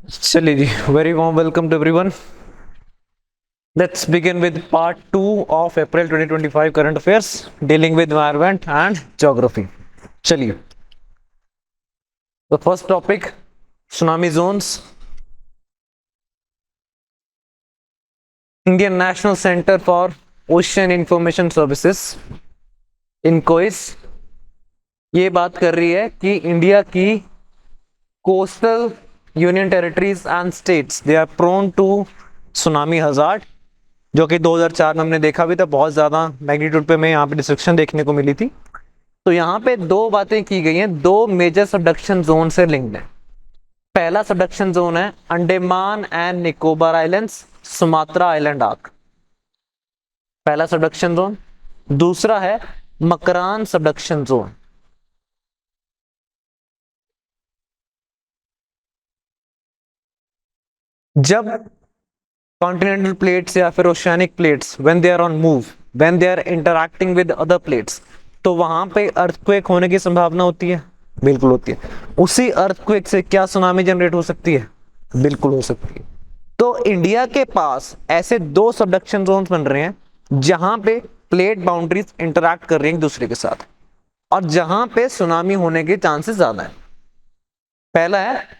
चलिए जी, very warm welcome to everyone. Let's begin with part 2 of April 2025 current affairs dealing with environment and geography. चलिए, the first topic, tsunami zones. Indian national centre for ocean information services INCOIS ये बात कर रही है कि India की coastal union territories and states they are prone to tsunami hazard, जो कि 2004 में हमने देखा भी था। बहुत ज्यादा मैग्नीट्यूड पे हमें यहाँ पे डिस्ट्रक्शन देखने को मिली थी। तो यहाँ पे दो बातें की गई हैं, दो मेजर सबडक्शन जोन से लिंक्ड है। पहला सबडक्शन जोन है Andaman and Nicobar islands, Sumatra island arc, पहला सबडक्शन जोन। दूसरा है मकरान सबडक्शन जोन। जब कॉन्टिनेंटल प्लेट्स या फिर oceanic plates when they are on move, when they are interacting with other plates, तो वहां पे अर्थक्वेक होने की संभावना होती है, बिल्कुल होती है। उसी अर्थक्वेक से क्या सुनामी जनरेट हो सकती है? बिल्कुल हो सकती है। तो इंडिया के पास ऐसे दो सबडक्शन जोन्स बन रहे हैं जहां पे प्लेट बाउंड्रीज इंटरैक्ट कर रही हैं एक दूसरे के साथ, और जहां पे सुनामी होने के चांसेस ज्यादा है। पहला है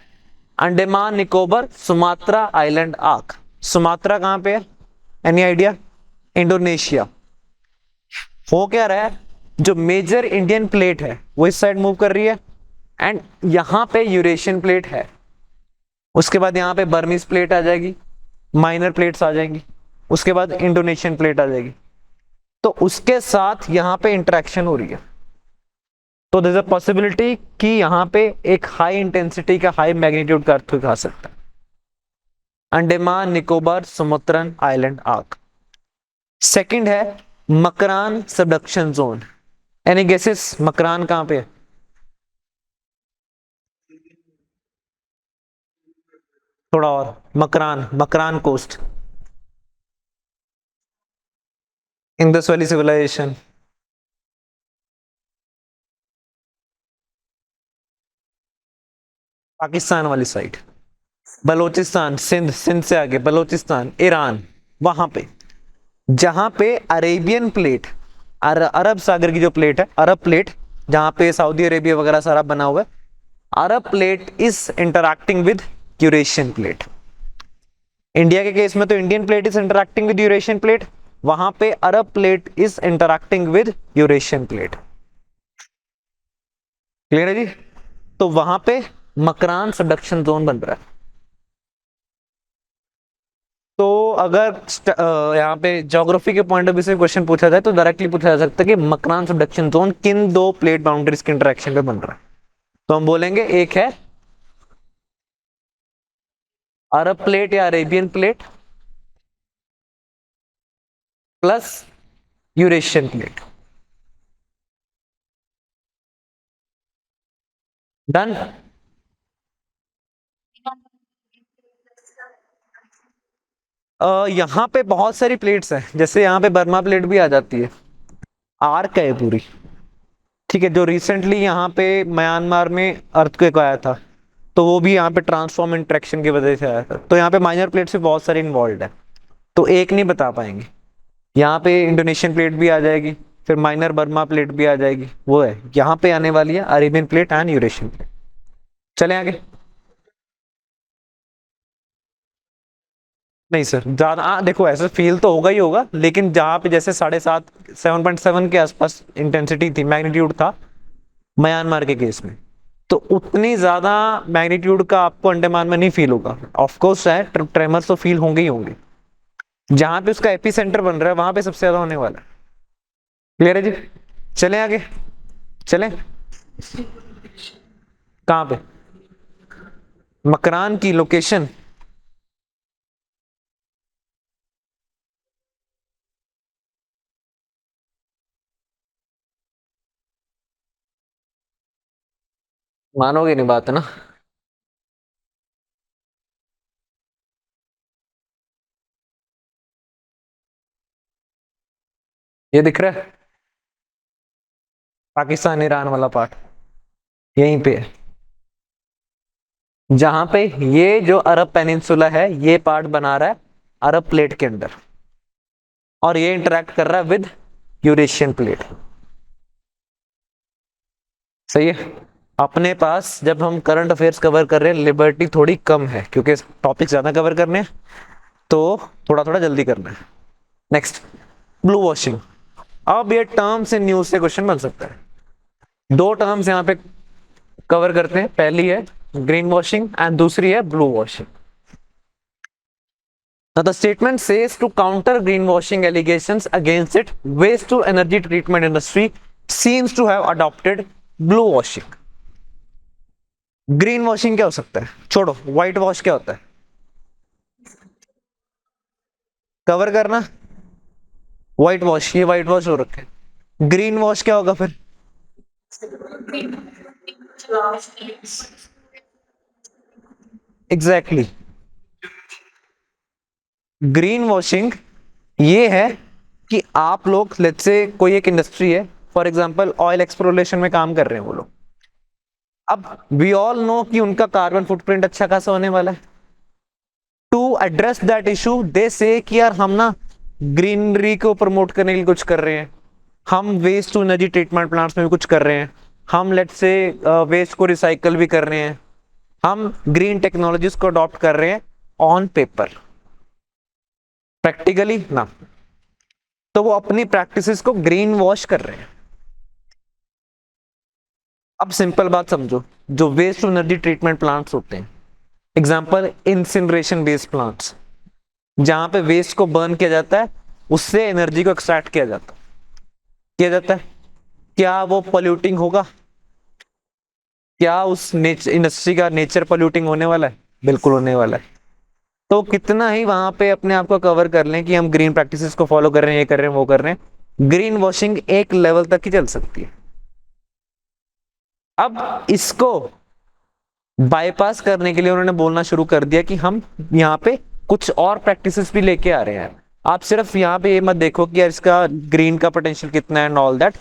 Andaman Nicobar Sumatra island arc. Sumatra कहां पे है? Any idea? इंडोनेशिया। हो क्या रहा है, जो मेजर इंडियन प्लेट है वो इस साइड मूव कर रही है, एंड यहां पे यूरेशियन प्लेट है। उसके बाद यहां पे बर्मीज प्लेट आ जाएगी, माइनर प्लेट्स आ जाएंगी, उसके बाद इंडोनेशियन प्लेट आ जाएगी। तो उसके साथ यहां पे इंटरेक्शन हो रही है। तो देयर इज अ पॉसिबिलिटी कि यहां पे एक हाई इंटेंसिटी का, हाई मैग्नीट्यूड का अर्थक्वेक आ सकता है। Andaman Nicobar Sumatran island arc. Second है Makran subduction zone. Any guesses, Makran कहां पे है? थोड़ा और, Makran, Makran coast, Indus valley civilisation. Pakistan वाली साइड, बलोचिस्तान, सिंध, सिंध से आगे बलोचिस्तान, ईरान, वहां पे जहां पे अरेबियन प्लेट, अरब सागर की जो प्लेट है, अरब प्लेट, जहां पे सऊदी अरेबिया वगैरह सारा बना हुआ है, Arab plate is interacting with Eurasian plate. India के केस में तो Indian plate is interacting with Eurasian plate, वहां पे Arab plate is interacting with Eurasian plate. Clear है जी? तो वहां पे मकरान सबडक्शन जोन बन रहा है। तो अगर यहाँ पे ज्योग्राफी के पॉइंट ऑफ व्यू से क्वेश्चन पूछा जाए तो डायरेक्टली पूछा जा सकता है कि मकरान सबडक्शन जोन किन दो प्लेट बाउंड्रीज के इंटरेक्शन पे बन रहा है। तो हम बोलेंगे एक है अरब प्लेट या Arabian plate plus Eurasian plate. Done. यहाँ पे बहुत सारी प्लेट्स हैं, जैसे यहाँ पे बर्मा प्लेट भी आ जाती है, आर्क है पूरी। ठीक है, जो रिसेंटली यहाँ पे म्यांमार में अर्थक्वेक आया था, तो वो भी यहाँ पे ट्रांसफॉर्म इंटरेक्शन की वजह से आया था। तो यहाँ पे माइनर प्लेट्स भी बहुत सारी इन्वॉल्व है, तो एक नहीं बता पाएंगे। यहाँ पे इंडोनेशियन प्लेट भी आ जाएगी, फिर माइनर बर्मा प्लेट भी आ जाएगी, वो है यहाँ पे आने वाली है Arabian plate and Eurasian plate. चले आगे। नहीं सर, ज्यादा देखो, ऐसे फील तो होगा ही होगा, लेकिन जहां पे जैसे 7.5, 7.7 के आसपास इंटेंसिटी थी, मैग्नीट्यूड था म्यांमार के केस में, तो उतनी ज्यादा मैग्नीट्यूड का आपको अंडमान में नहीं फील होगा। ऑफ कोर्स है, ट्रेमर्स तो फील होंगे ही होंगे। जहां पे उसका एपी सेंटर बन रहा है वहां पे सबसे ज्यादा होने वाला है। क्लियर है जी? चले आगे, चले। कहां पे मकरान की लोकेशन? मानोगे नहीं बात, है ना? ये दिख रहा है, पाकिस्तान ईरान वाला पार्ट यहीं पे है। जहां पे ये जो अरब पेनिनसुला है ये पार्ट बना रहा है अरब प्लेट के अंदर, और ये इंटरेक्ट कर रहा है विद यूरेशियन प्लेट। सही है। अपने पास जब हम करंट अफेयर्स कवर कर रहे हैं लिबर्टी थोड़ी कम है क्योंकि टॉपिक ज्यादा कवर करने हैं, तो थोड़ा थोड़ा जल्दी करना है। Next, blue washing. अब ये टर्म से न्यूज से क्वेश्चन बन सकता है। दो टर्म्स यहां पे कवर करते हैं, पहली है ग्रीन वॉशिंग एंड दूसरी है blue washing. Now the statement says to counter greenwashing allegations against it, waste to energy treatment industry seems to have adopted blue washing. Green washing क्या हो सकता है, छोड़ो, व्हाइट वॉश क्या होता है, कवर करना, व्हाइट वॉश, ये व्हाइट वॉश हो रखे। ग्रीन वॉश क्या होगा फिर, एग्जैक्टली exactly. ग्रीन वॉशिंग ये है कि आप लोग लेट्स से कोई एक इंडस्ट्री है, फॉर एग्जांपल ऑयल एक्सप्लोरेशन में काम कर रहे हैं वो लोग, अब वी ऑल नो कि उनका कार्बन फुटप्रिंट अच्छा खासा होने वाला है। टू एड्रेस दैट इशू दे से कि यार हम ना ग्रीनरी को प्रमोट करने के लिए कुछ कर रहे हैं, हम waste to energy treatment plants में भी कुछ कर रहे हैं, हम लेट्स से वेस्ट को रिसाइकल भी कर रहे हैं, हम ग्रीन टेक्नोलॉजीज को अडॉप्ट कर रहे हैं ऑन पेपर, प्रैक्टिकली ना, तो वो अपनी प्रैक्टिसेस को ग्रीन वॉश कर रहे हैं। अब सिंपल बात समझो, जो waste to energy treatment plants होते हैं, एग्जांपल इंसिनरेशन बेस्ड प्लांट्स, जहां पे वेस्ट को बर्न किया जाता है, उससे एनर्जी को एक्सट्रैक्ट किया जाता है, क्या वो पोल्यूटिंग होगा, क्या उस इंडस्ट्री का नेचर पोल्यूटिंग होने वाला है, बिल्कुल होने वाला है। तो कितना ही वहां पे अपने आप को कवर कर लें कि हम ग्रीन प्रैक्टिसेस को फॉलो कर रहे हैं, ये कर रहे हैं, वो कर रहे हैं, ग्रीन वॉशिंग एक लेवल तक ही चल सकती है। अब इसको बाईपास करने के लिए उन्होंने बोलना शुरू कर दिया कि हम यहाँ पे कुछ और प्रैक्टिसेस भी लेके आ रहे हैं। आप सिर्फ यहाँ पे ये मत देखो कि यार इसका ग्रीन का पोटेंशियल कितना है एंड ऑल दैट,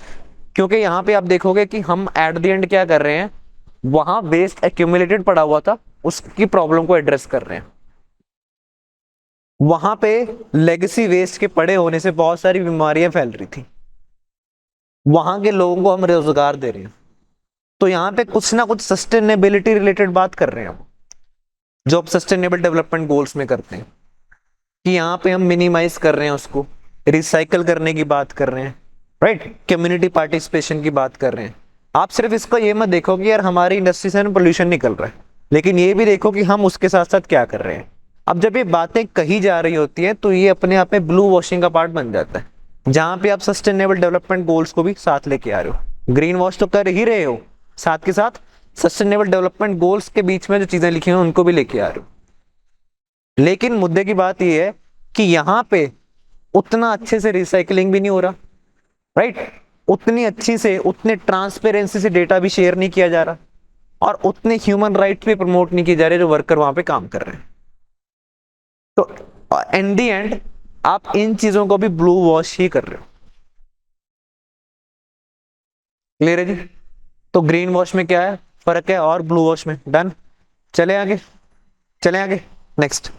क्योंकि यहाँ पे आप देखोगे कि हम एट द एंड क्या कर रहे हैं, वहां वेस्ट एक्यूमुलेटेड पड़ा हुआ था, उसकी प्रॉब्लम को एड्रेस कर रहे हैं। वहां पे लेगेसी वेस्ट के पड़े होने से बहुत सारी बीमारियां फैल रही थी, वहां के लोगों को हम रोजगार दे रहे हैं। तो यहाँ पे कुछ ना कुछ सस्टेनेबिलिटी रिलेटेड बात कर रहे हैं हम, जो आप सस्टेनेबल डेवलपमेंट गोल्स में करते हैं, कि यहाँ पे हम मिनिमाइज कर रहे हैं, उसको रिसाइकल करने की बात कर रहे हैं, राइट, कम्युनिटी पार्टिसिपेशन की बात कर रहे हैं। आप सिर्फ इसको ये मत देखो कि यार हमारी इंडस्ट्री से पोल्यूशन निकल रहा है, लेकिन ये भी देखो कि हम उसके साथ साथ क्या कर रहे हैं। अब जब ये बातें कही जा रही होती है तो ये अपने आप में ब्लू वॉशिंग का पार्ट बन जाता है, जहां पे आप सस्टेनेबल डेवलपमेंट गोल्स को भी साथ लेके आ रहे हो, ग्रीन वॉश तो कर ही रहे हो, साथ के साथ सस्टेनेबल डेवलपमेंट गोल्स के बीच में जो चीजें लिखी हैं उनको भी लेके आ रहे हो। लेकिन मुद्दे की बात यह है कि यहां पे उतना अच्छे से रिसाइकलिंग भी नहीं हो रहा, राइट, उतनी अच्छी से, उतने ट्रांसपेरेंसी से डेटा भी शेयर नहीं किया जा रहा, और उतने ह्यूमन राइट्स भी प्रमोट नहीं किए जा रहे जो वर्कर वहां पे काम कर रहे हैं। तो इन दी एंड आप इन चीजों को भी ब्लू वॉश ही कर रहे हो। क्लियर है जी? तो ग्रीन वॉश में क्या है फर्क है और ब्लू वॉश में, डन। चले आगे next.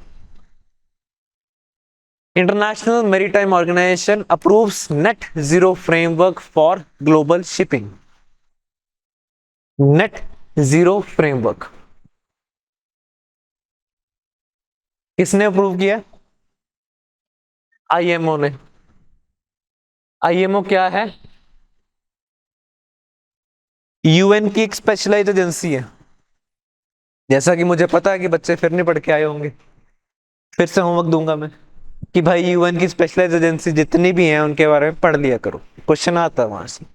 International maritime organization approves net zero framework for global shipping. Net zero framework किसने अप्रूव किया? आईएमओ ने। आईएमओ क्या है? यूएन की एक स्पेशलाइज्ड एजेंसी है, जैसा कि मुझे पता है कि बच्चे फिर नहीं पढ़ के आए होंगे, फिर से होमवर्क दूंगा मैं कि भाई यूएन की स्पेशलाइज्ड एजेंसी जितनी भी हैं उनके बारे में पढ़ लिया करो, क्वेश्चन आता है वहां से।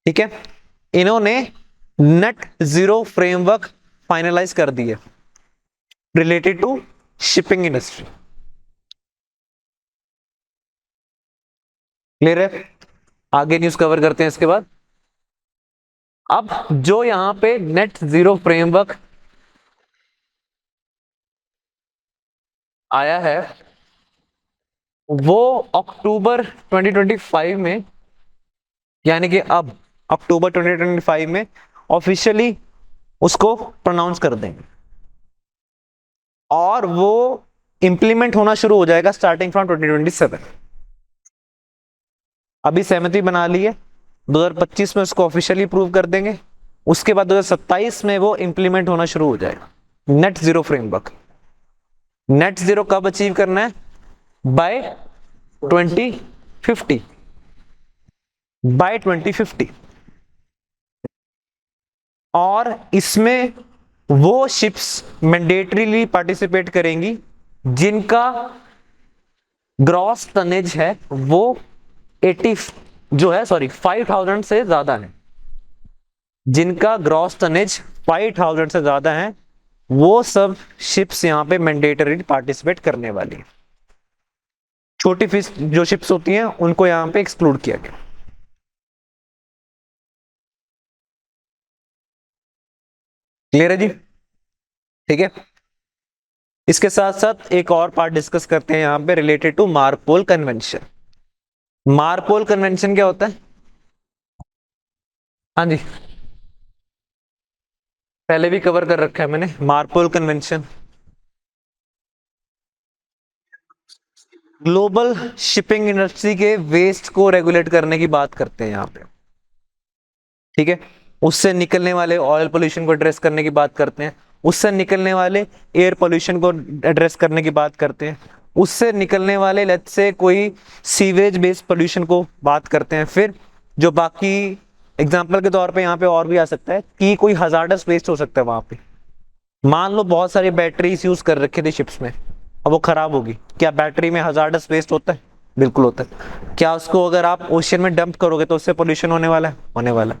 ठीक है, इन्होंने नेट जीरो फ्रेमवर्क फाइनलाइज कर दिया related to shipping industry. Clear है? आगे न्यूज कवर करते हैं इसके बाद। अब जो यहां पे नेट जीरो फ्रेमवर्क आया है वो अक्टूबर 2025 में, यानी कि अब अक्टूबर 2025 में ऑफिशियली उसको प्रोनाउंस कर देंगे और वो इंप्लीमेंट होना शुरू हो जाएगा स्टार्टिंग फ्रॉम 2027। अभी सहमति बना ली है, 2025 में उसको ऑफिशियली प्रूव कर देंगे, उसके बाद 2027 में वो इंप्लीमेंट होना शुरू हो जाएगा net zero framework. Net zero कब अचीव करना है? By 2050, by 2050। और इसमें वो शिप्स मैंडेटरीली पार्टिसिपेट करेंगी जिनका ग्रॉस टनेज है वो 5000 से ज्यादा है। जिनका ग्रॉस टनेज 5000 से ज्यादा है वो सब शिप्स यहां पे मैंडेटरी पार्टिसिपेट करने वाली है। छोटी फिश जो शिप्स होती हैं उनको यहां पे एक्सक्लूड किया गया। क्लियर है जी? ठीक है, इसके साथ साथ एक और पार्ट डिस्कस करते हैं यहां पे related to MARPOL convention. MARPOL convention क्या होता है? हाँ जी, पहले भी कवर कर रखा है मैंने MARPOL convention. Global shipping industry के वेस्ट को रेगुलेट करने की बात करते हैं यहाँ पे, ठीक है। उससे निकलने वाले ऑयल पोल्यूशन को एड्रेस करने की बात करते हैं, उससे निकलने वाले एयर पोल्यूशन को एड्रेस करने की बात करते हैं, उससे निकलने वाले लेट्स से कोई सीवेज बेस्ड पोल्यूशन को बात करते हैं। फिर जो बाकी एग्जांपल के तौर पे यहाँ पे और भी आ सकता है कि कोई हजार्डस वेस्ट हो सकता है वहां पे। मान लो बहुत सारी बैटरीज यूज कर रखे थे शिप्स में, अब वो खराब होगी, क्या बैटरी में हजार्डस वेस्ट होता है? बिल्कुल होता है। क्या उसको अगर आप ओशियन में डंप करोगे तो उससे पोल्यूशन होने वाला है? होने वाला है।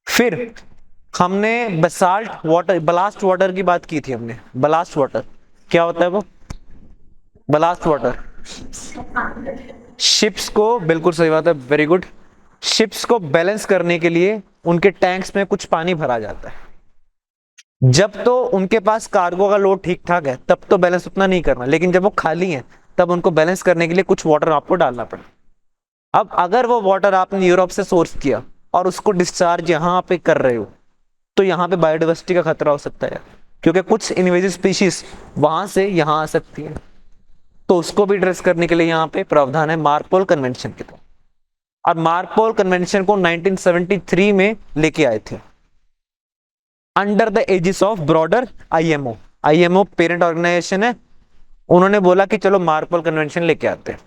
फिर हमने बसाल्ट वाटर, ब्लास्ट वाटर की बात की थी हमने। ब्लास्ट वाटर क्या होता है? वो ब्लास्ट वाटर शिप्स को, बिल्कुल सही बात है, वेरी गुड, शिप्स को बैलेंस करने के लिए उनके टैंक्स में कुछ पानी भरा जाता है। जब तो उनके पास कार्गो का लोड ठीक ठाक है तब तो बैलेंस उतना नहीं करना, लेकिन जब वो खाली है तब उनको बैलेंस करने के लिए कुछ वाटर आपको डालना पड़े। अब अगर वो वाटर आपने यूरोप से सोर्स किया और उसको डिस्चार्ज यहाँ पे कर रहे हो तो यहाँ पे बायोडाइवर्सिटी का खतरा हो सकता है, क्योंकि कुछ इन्वेजिव स्पीशीज वहां से यहाँ आ सकती है। तो उसको भी एड्रेस करने के लिए यहाँ पे प्रावधान है मार्पोल कन्वेंशन के तहत। और मार्पोल कन्वेंशन को 1973 में लेके आए थे under the aegis of broader IMO. IMO parent organization है, उन्होंने बोला कि चलो मार्पोल कन्वेंशन लेके आते हैं,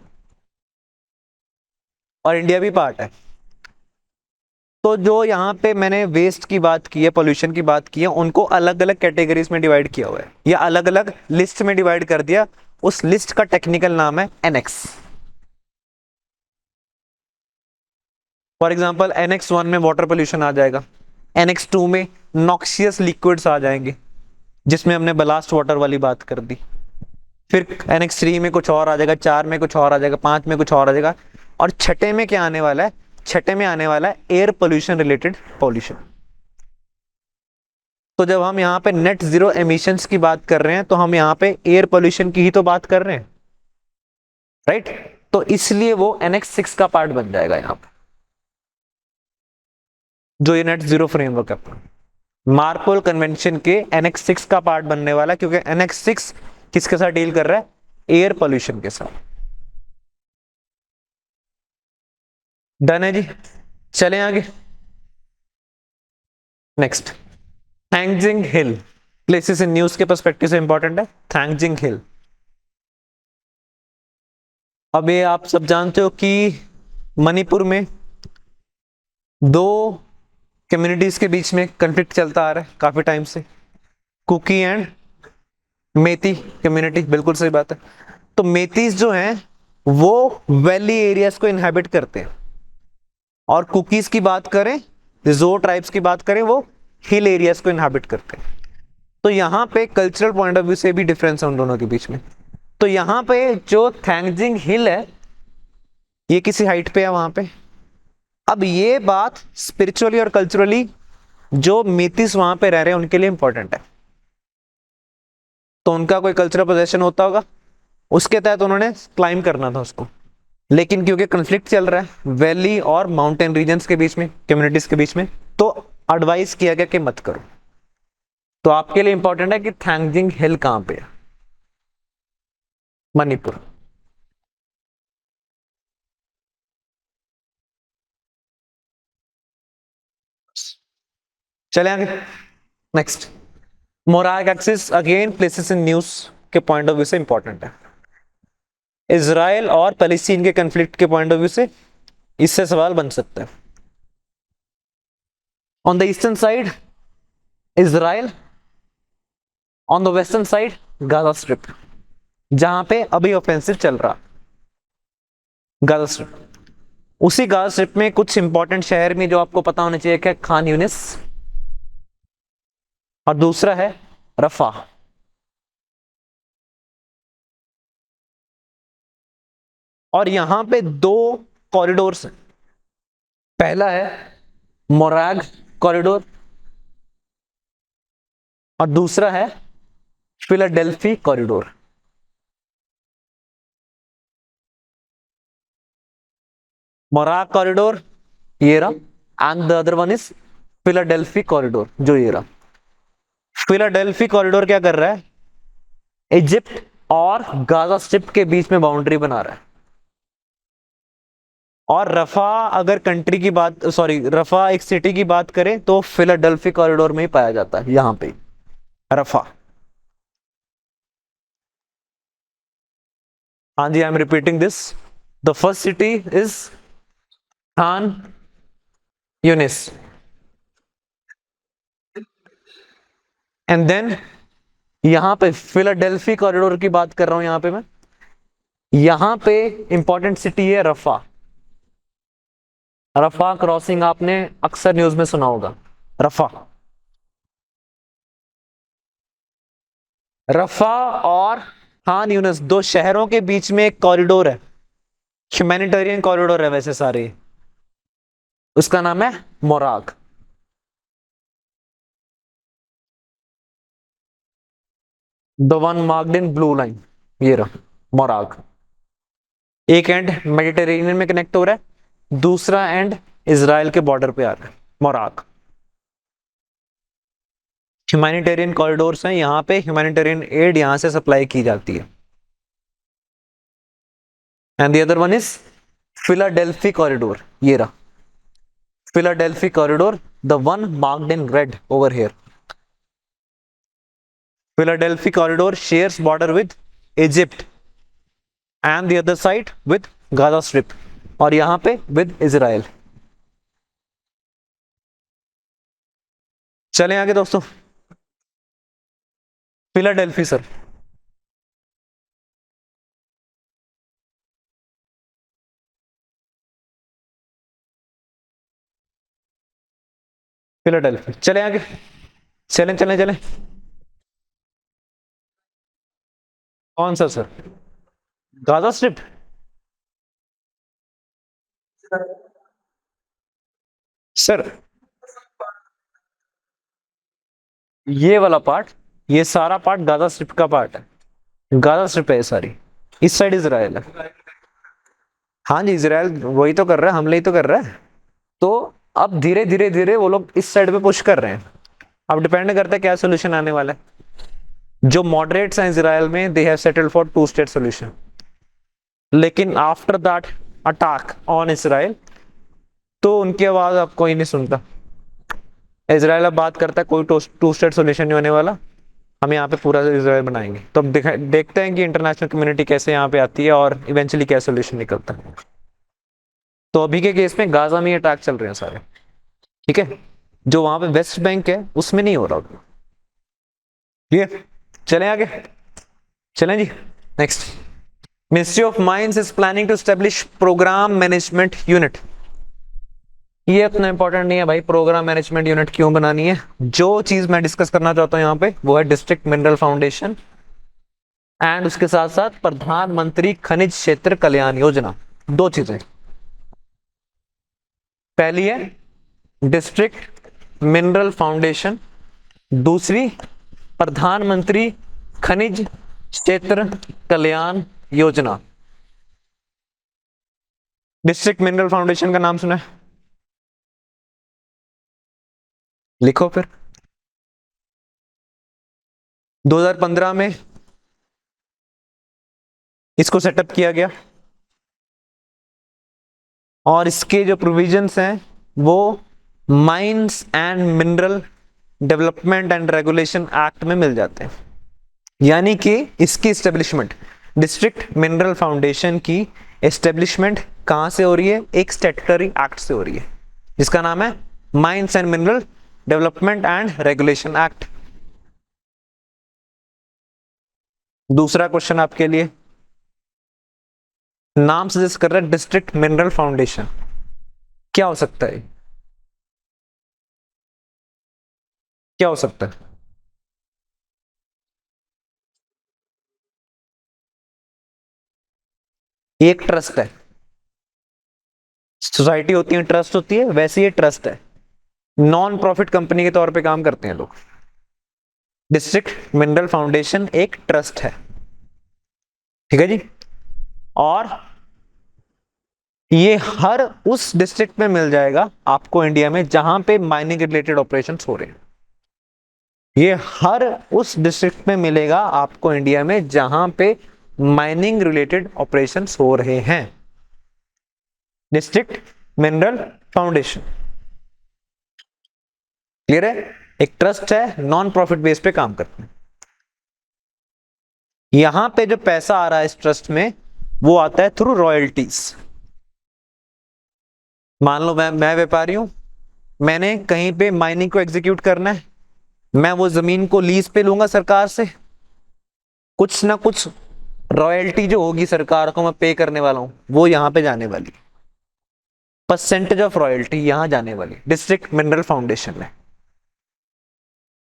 और इंडिया भी पार्ट है। तो जो यहाँ पे मैंने वेस्ट की बात की है, पोल्यूशन की बात की है, उनको अलग अलग कैटेगरीज में डिवाइड किया हुआ है या अलग अलग लिस्ट में डिवाइड कर दिया। उस लिस्ट का टेक्निकल नाम है एनेक्स। फॉर एग्जाम्पल एनेक्स 1 में वाटर पोल्यूशन आ जाएगा, एनेक्स 2 में नॉक्सियस लिक्विड्स आ जाएंगे जिसमें हमने ब्लास्ट वाटर वाली बात कर दी। फिर एनेक्स 3 में कुछ और आ जाएगा, 4 में कुछ और आ जाएगा, 5 में कुछ और आ जाएगा, और छठे में क्या आने वाला है? छठे में आने वाला है एयर पोल्यूशन रिलेटेड पोल्यूशन। तो जब हम यहाँ पे नेट जीरो एमिशंस की बात कर रहे हैं तो हम यहाँ पे एयर पोल्यूशन की ही तो बात कर रहे हैं, राइट? तो इसलिए वो एनेक्स 6 का पार्ट बन जाएगा यहाँ पे, जो ये नेट जीरो फ्रेमवर्क है मार्पोल कन्वेंशन के एनेक्स 6 का पार्ट बनने वाला है, क्योंकि एनेक्स 6 किसके साथ डील कर रहा है? एयर पोल्यूशन के साथ। डन है जी, चलें आगे। Next, Thangjing hill places in news के पर्सपेक्टिव से इंपॉर्टेंट है। थैंगजिंग हिल, अब ये आप सब जानते हो कि मणिपुर में दो कम्युनिटीज के बीच में कंफ्लिक्ट चलता आ रहा है काफी टाइम से, कुकी एंड मेती कम्युनिटी। बिल्कुल सही बात है। तो मेतीज जो हैं वो वैली एरियाज को इनहेबिट करते हैं, और कुकीज की बात करें, रिजो ट्राइब्स की बात करें, वो हिल एरियाज को इनहेबिट करते हैं। तो यहाँ पे कल्चरल पॉइंट ऑफ व्यू से भी डिफरेंस है उन दोनों के बीच में। तो यहाँ पे जो थैंगजिंग हिल है ये किसी हाइट पे है वहां पे। अब ये बात स्पिरिचुअली और कल्चरली जो मेतीस वहां पे रह रहे हैं उनके लिए इंपॉर्टेंट है। तो उनका कोई कल्चरल पोजेशन होता होगा, उसके तहत उन्होंने क्लाइम करना था उसको, लेकिन क्योंकि कन्फ्लिक्ट चल रहा है वैली और माउंटेन रीजन्स के बीच में, कम्युनिटीज के बीच में, तो एडवाइस किया गया कि मत करो। तो आपके लिए इंपॉर्टेंट है कि थैंगजिंग हिल कहां पे है? मणिपुर। चले आगे next. Morag axis again places in news के पॉइंट ऑफ व्यू से इंपॉर्टेंट है। इजराइल और पैलेस्टीन के कंफ्लिक्ट के पॉइंट ऑफ व्यू से इससे सवाल बन सकता है। On the eastern side Israel, on the western side Gaza strip, जहां पे अभी ऑफेंसिव चल रहा गाजा स्ट्रिप। उसी गाजा स्ट्रिप में कुछ इंपॉर्टेंट शहर में जो आपको पता होना चाहिए कि खान यूनिस और दूसरा है रफा। और यहां पे दो कॉरिडोर्स हैं। पहला है मोराग कॉरिडोर और दूसरा है फिलाडेल्फी कॉरिडोर। मोराग कॉरिडोर ये रहा and the other one is Philadelphi corridor जो ये रहा। फिलाडेल्फी कॉरिडोर क्या कर रहा है? इजिप्ट और गाजा स्ट्रिप के बीच में बाउंड्री बना रहा है। और रफा अगर कंट्री की बात, सॉरी, रफा एक सिटी की बात करें तो फिलाडेल्फी कॉरिडोर में ही पाया जाता है, यहां पे रफा। हाँ जी, I am repeating this. The first city is Khan Younis and then यहां पे फिलाडेल्फी कॉरिडोर की बात कर रहा हूं, यहां पे मैं, यहां पे इंपॉर्टेंट सिटी है रफा। रफा क्रॉसिंग आपने अक्सर न्यूज में सुना होगा। रफा, रफा और खान यूनिस दो शहरों के बीच में एक कॉरिडोर है, ह्यूमैनिटेरियन कॉरिडोर है वैसे सारे, उसका नाम है Morag. The one marked in blue line, ये रहा मोराग। एक एंड मेडिटेरेनियन में कनेक्ट हो रहा है, दूसरा एंड इसराइल के बॉर्डर पे आ रहा है मोराग। ह्यूमैनिटेरियन कॉरिडोर्स हैं, यहां पे ह्यूमैनिटेरियन एड यहां से सप्लाई की जाती है। And the other one is Philadelphi corridor, ये रहा Philadelphi corridor, the one marked in red over here. Philadelphi corridor shares border with Egypt and the other side with Gaza strip, और यहां पे विद इजराइल। चलें आगे दोस्तों। Philadelphi sir, Philadelphi, चलें आगे, चलें चलें चलें। कौन सा सर? Gaza strip. सर ये वाला पार्ट, ये सारा पार्ट गाजा स्ट्रिप का पार्ट है, गाजा स्ट्रिप है ये सारी, इस साइड इसराइल है। हाँ जी, इसराइल वही तो कर रहा है, हमले ही तो कर रहा है। तो अब धीरे धीरे धीरे वो लोग इस साइड पे पुश कर रहे हैं। अब डिपेंड करता है क्या सोल्यूशन आने वाला है। जो मॉडरेट्स हैं इसराइल में, they have settled for two state solution. लेकिन after that attack on Israel, तो उनकी आवाज अब कोई नहीं सुनता। इसराइल अब बात करता है कोई टू स्टेट सोल्यूशन नहीं होने वाला, हम यहाँ पे पूरा इसराइल बनाएंगे। तो अब देखते हैं कि इंटरनेशनल कम्युनिटी कैसे यहाँ पे आती है और इवेंचुअली क्या सोल्यूशन निकलता है। तो अभी के केस में गाजा में अटैक चल रहे हैं सारे, ठीक है। जो वहां पे वेस्ट बैंक है उसमें नहीं हो रहा। ये चलें आगे, चलें जी next. Ministry of mines is planning to establish programme management unit. ये इतना इंपॉर्टेंट नहीं है भाई, प्रोग्राम मैनेजमेंट यूनिट क्यों बनानी है। जो चीज मैं डिस्कस करना चाहता हूं यहाँ पे वो है डिस्ट्रिक्ट मिनरल फाउंडेशन एंड उसके साथ साथ प्रधानमंत्री खनिज क्षेत्र कल्याण योजना। दो चीजें, पहली है डिस्ट्रिक्ट मिनरल फाउंडेशन, दूसरी प्रधानमंत्री खनिज क्षेत्र Kalyan Yojana. District mineral foundation का नाम सुना है? लिखो फिर। 2015 में इसको सेटअप किया गया और इसके जो प्रोविजंस हैं वो mines and mineral development and regulation act में मिल जाते हैं। यानी कि इसकी एस्टेब्लिशमेंट, डिस्ट्रिक्ट मिनरल फाउंडेशन की एस्टेब्लिशमेंट कहां से हो रही है? एक स्टैट्यूटरी एक्ट से हो रही है जिसका नाम है mines and mineral development and regulation act. दूसरा क्वेश्चन आपके लिए, नाम सजेस्ट कर रहा है डिस्ट्रिक्ट मिनरल फाउंडेशन, क्या हो सकता है? क्या हो सकता है? एक ट्रस्ट है। सोसाइटी होती है, ट्रस्ट होती है, वैसे ये ट्रस्ट है, नॉन प्रॉफिट कंपनी के तौर पे काम करते हैं लोग। डिस्ट्रिक्ट मिनरल फाउंडेशन एक ट्रस्ट है, ठीक है जी। और ये हर उस डिस्ट्रिक्ट में मिल जाएगा आपको इंडिया में जहां पे माइनिंग रिलेटेड ऑपरेशंस हो रहे हैं। ये हर उस डिस्ट्रिक्ट में मिलेगा आपको इंडिया में जहां पे माइनिंग रिलेटेड ऑपरेशंस हो रहे हैं। डिस्ट्रिक्ट मिनरल फाउंडेशन, क्लियर है? एक ट्रस्ट है, नॉन प्रॉफिट बेस पे काम करते हैं। यहां पे जो पैसा आ रहा है इस ट्रस्ट में वो आता है थ्रू रॉयल्टीज। मान लो मैं व्यापारी हूं, मैंने कहीं पे माइनिंग को एग्जीक्यूट करना है, मैं वो जमीन को लीज पे लूंगा सरकार से, कुछ ना कुछ रॉयल्टी जो होगी सरकार को मैं पे करने वाला हूं वो यहां पे जाने वाली, परसेंटेज ऑफ रॉयल्टी यहां जाने वाली डिस्ट्रिक्ट मिनरल फाउंडेशन में।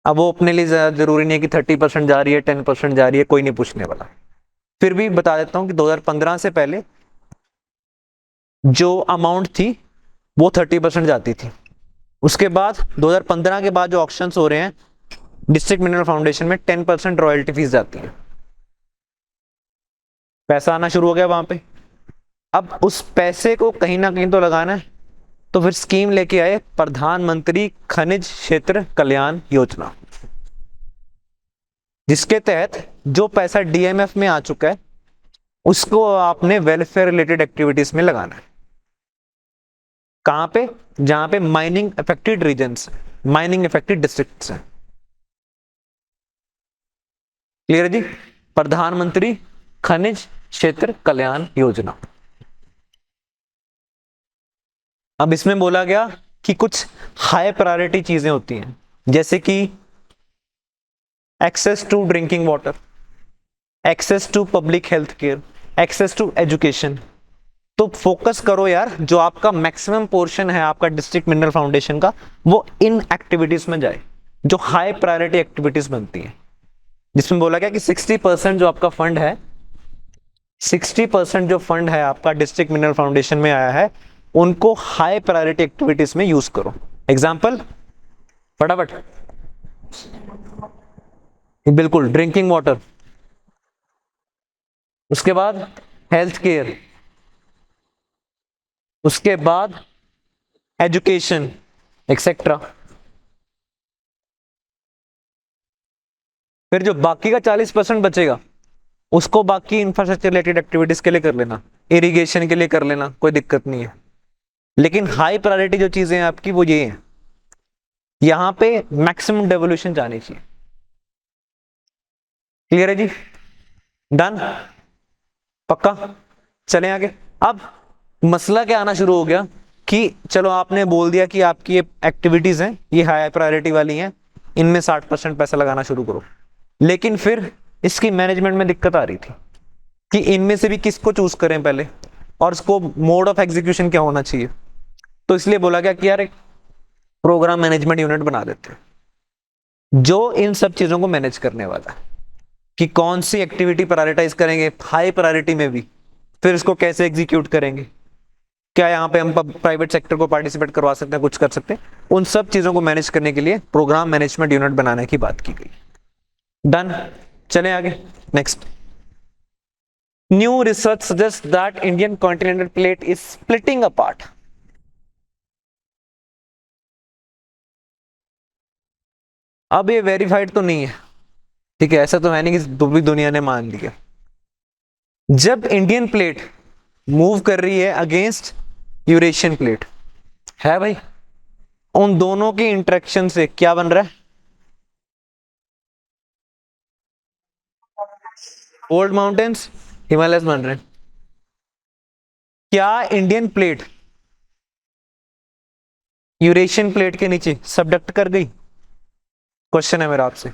अब वो अपने लिए जरूरी नहीं है कि 30% जा रही है, 10% जा रही है, कोई नहीं पूछने वाला। फिर भी बता देता हूं कि 2015 से पहले जो अमाउंट थी वो 30% जाती थी। उसके बाद 2015 के बाद जो ऑक्शंस हो रहे हैं डिस्ट्रिक्ट मिनरल फाउंडेशन में 10% रॉयल्टी फीस जाती है। पैसा आना शुरू हो गया वहां पे। अब उस पैसे को कहीं ना कहीं तो लगाना है, तो फिर स्कीम लेके आए प्रधानमंत्री खनिज क्षेत्र कल्याण योजना, जिसके तहत जो पैसा डीएमएफ में आ चुका है उसको आपने वेलफेयर रिलेटेड एक्टिविटीज में लगाना है। कहां पे? जहां पे mining affected regions, mining affected districts हैं। क्लियर है जी? प्रधानमंत्री खनिज क्षेत्र कल्याण योजना। अब इसमें बोला गया कि कुछ हाई प्रायोरिटी चीजें होती हैं, जैसे कि access to drinking water, access to public health care, access to education. तो फोकस करो यार, जो आपका मैक्सिमम पोर्शन है आपका डिस्ट्रिक्ट मिनरल फाउंडेशन का वो इन एक्टिविटीज में जाए जो हाई प्रायोरिटी एक्टिविटीज बनती हैं। जिसमें बोला गया कि 60% जो आपका फंड है, 60% जो फंड है आपका डिस्ट्रिक्ट मिनरल फाउंडेशन में आया है उनको हाई प्रायोरिटी एक्टिविटीज में यूज करो। एग्जाम्पल फटाफट, बिल्कुल ड्रिंकिंग वाटर, उसके बाद हेल्थ केयर, उसके बाद एजुकेशन एक्सेट्रा। फिर जो बाकी का 40% बचेगा उसको बाकी इंफ्रास्ट्रक्चर रिलेटेड एक्टिविटीज के लिए कर लेना, इरिगेशन के लिए कर लेना, कोई दिक्कत नहीं है। लेकिन हाई प्रायोरिटी जो चीजें हैं आपकी वो ये हैं, यहां पे मैक्सिमम डेवोल्यूशन जानी चाहिए। क्लियर है जी? डन? पक्का? चलें आगे। अब मसला क्या आना शुरू हो गया कि चलो आपने बोल दिया कि आपकी ये एक्टिविटीज हैं ये हाई प्रायोरिटी वाली हैं, इनमें 60% पैसा लगाना शुरू करो, लेकिन फिर इसकी मैनेजमेंट में दिक्कत आ रही थी कि इनमें से भी किसको चूज करें पहले और इसको मोड ऑफ एग्जीक्यूशन क्या होना चाहिए। तो इसलिए बोला गया कि यार एक प्रोग्राम मैनेजमेंट यूनिट बना देते हैं जो इन सब चीजों को मैनेज करने वाला है कि कौन सी एक्टिविटी प्रायोरिटाइज करेंगे हाई प्रायोरिटी में भी, फिर इसको कैसे एग्जीक्यूट करेंगे, क्या यहाँ पे हम प्राइवेट सेक्टर को पार्टिसिपेट करवा सकते हैं, कुछ कर सकते हैं, उन सब चीजों को मैनेज करने के लिए प्रोग्राम मैनेजमेंट यूनिट बनाने की बात की गई। डन? चले आगे। Next, new research suggest that Indian continental plate is splitting apart. अब ये वेरीफाइड तो नहीं है, ठीक है, ऐसा तो है नहीं कि पूरी दुनिया ने मान लिया। जब इंडियन प्लेट मूव कर रही है अगेंस्ट यूरेशियन प्लेट, है भाई, उन दोनों की इंटरेक्शन से क्या बन रहा है? ओल्ड माउंटेन्स, हिमालयस बन रहे हैं। क्या इंडियन प्लेट यूरेशियन प्लेट के नीचे सबडक्ट कर गई? क्वेश्चन है मेरा आपसे,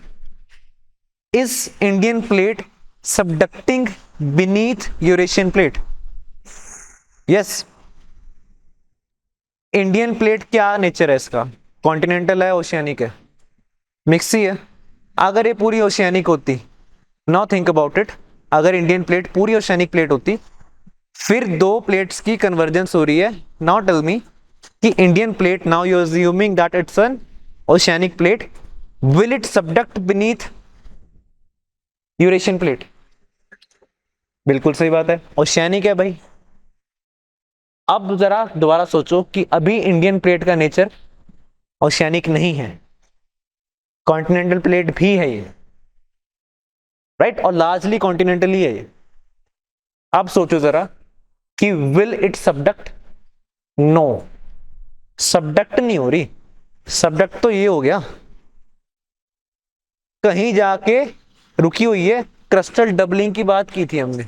is Indian plate subducting beneath Eurasian plate? Yes. Indian plate क्या नेचर है इसका? कॉन्टिनेंटल है, ओशियानिक है? मिक्स ही है। अगर ये पूरी ओशियानिक होती, नाउ थिंक अबाउट इट, अगर इंडियन प्लेट पूरी ओशियानिक प्लेट होती, फिर दो प्लेट्स की कन्वर्जेंस हो रही है, नाउ टेल मी कि Indian plate, now you assuming that it's an oceanic plate, will it subduct beneath Eurasian plate? बिल्कुल सही बात है, ओशियानिक है भाई। अब जरा दोबारा सोचो कि अभी इंडियन प्लेट का नेचर ओशियानिक नहीं है, कॉन्टिनेंटल प्लेट भी है ये, राइट, और लार्जली कॉन्टिनेंटल ही है ये। अब सोचो जरा कि will it subduct? No, subduct नहीं हो रही। सबडक्ट तो ये हो गया, कहीं जाके रुकी हुई है। क्रिस्टल डबलिंग की बात की थी हमने,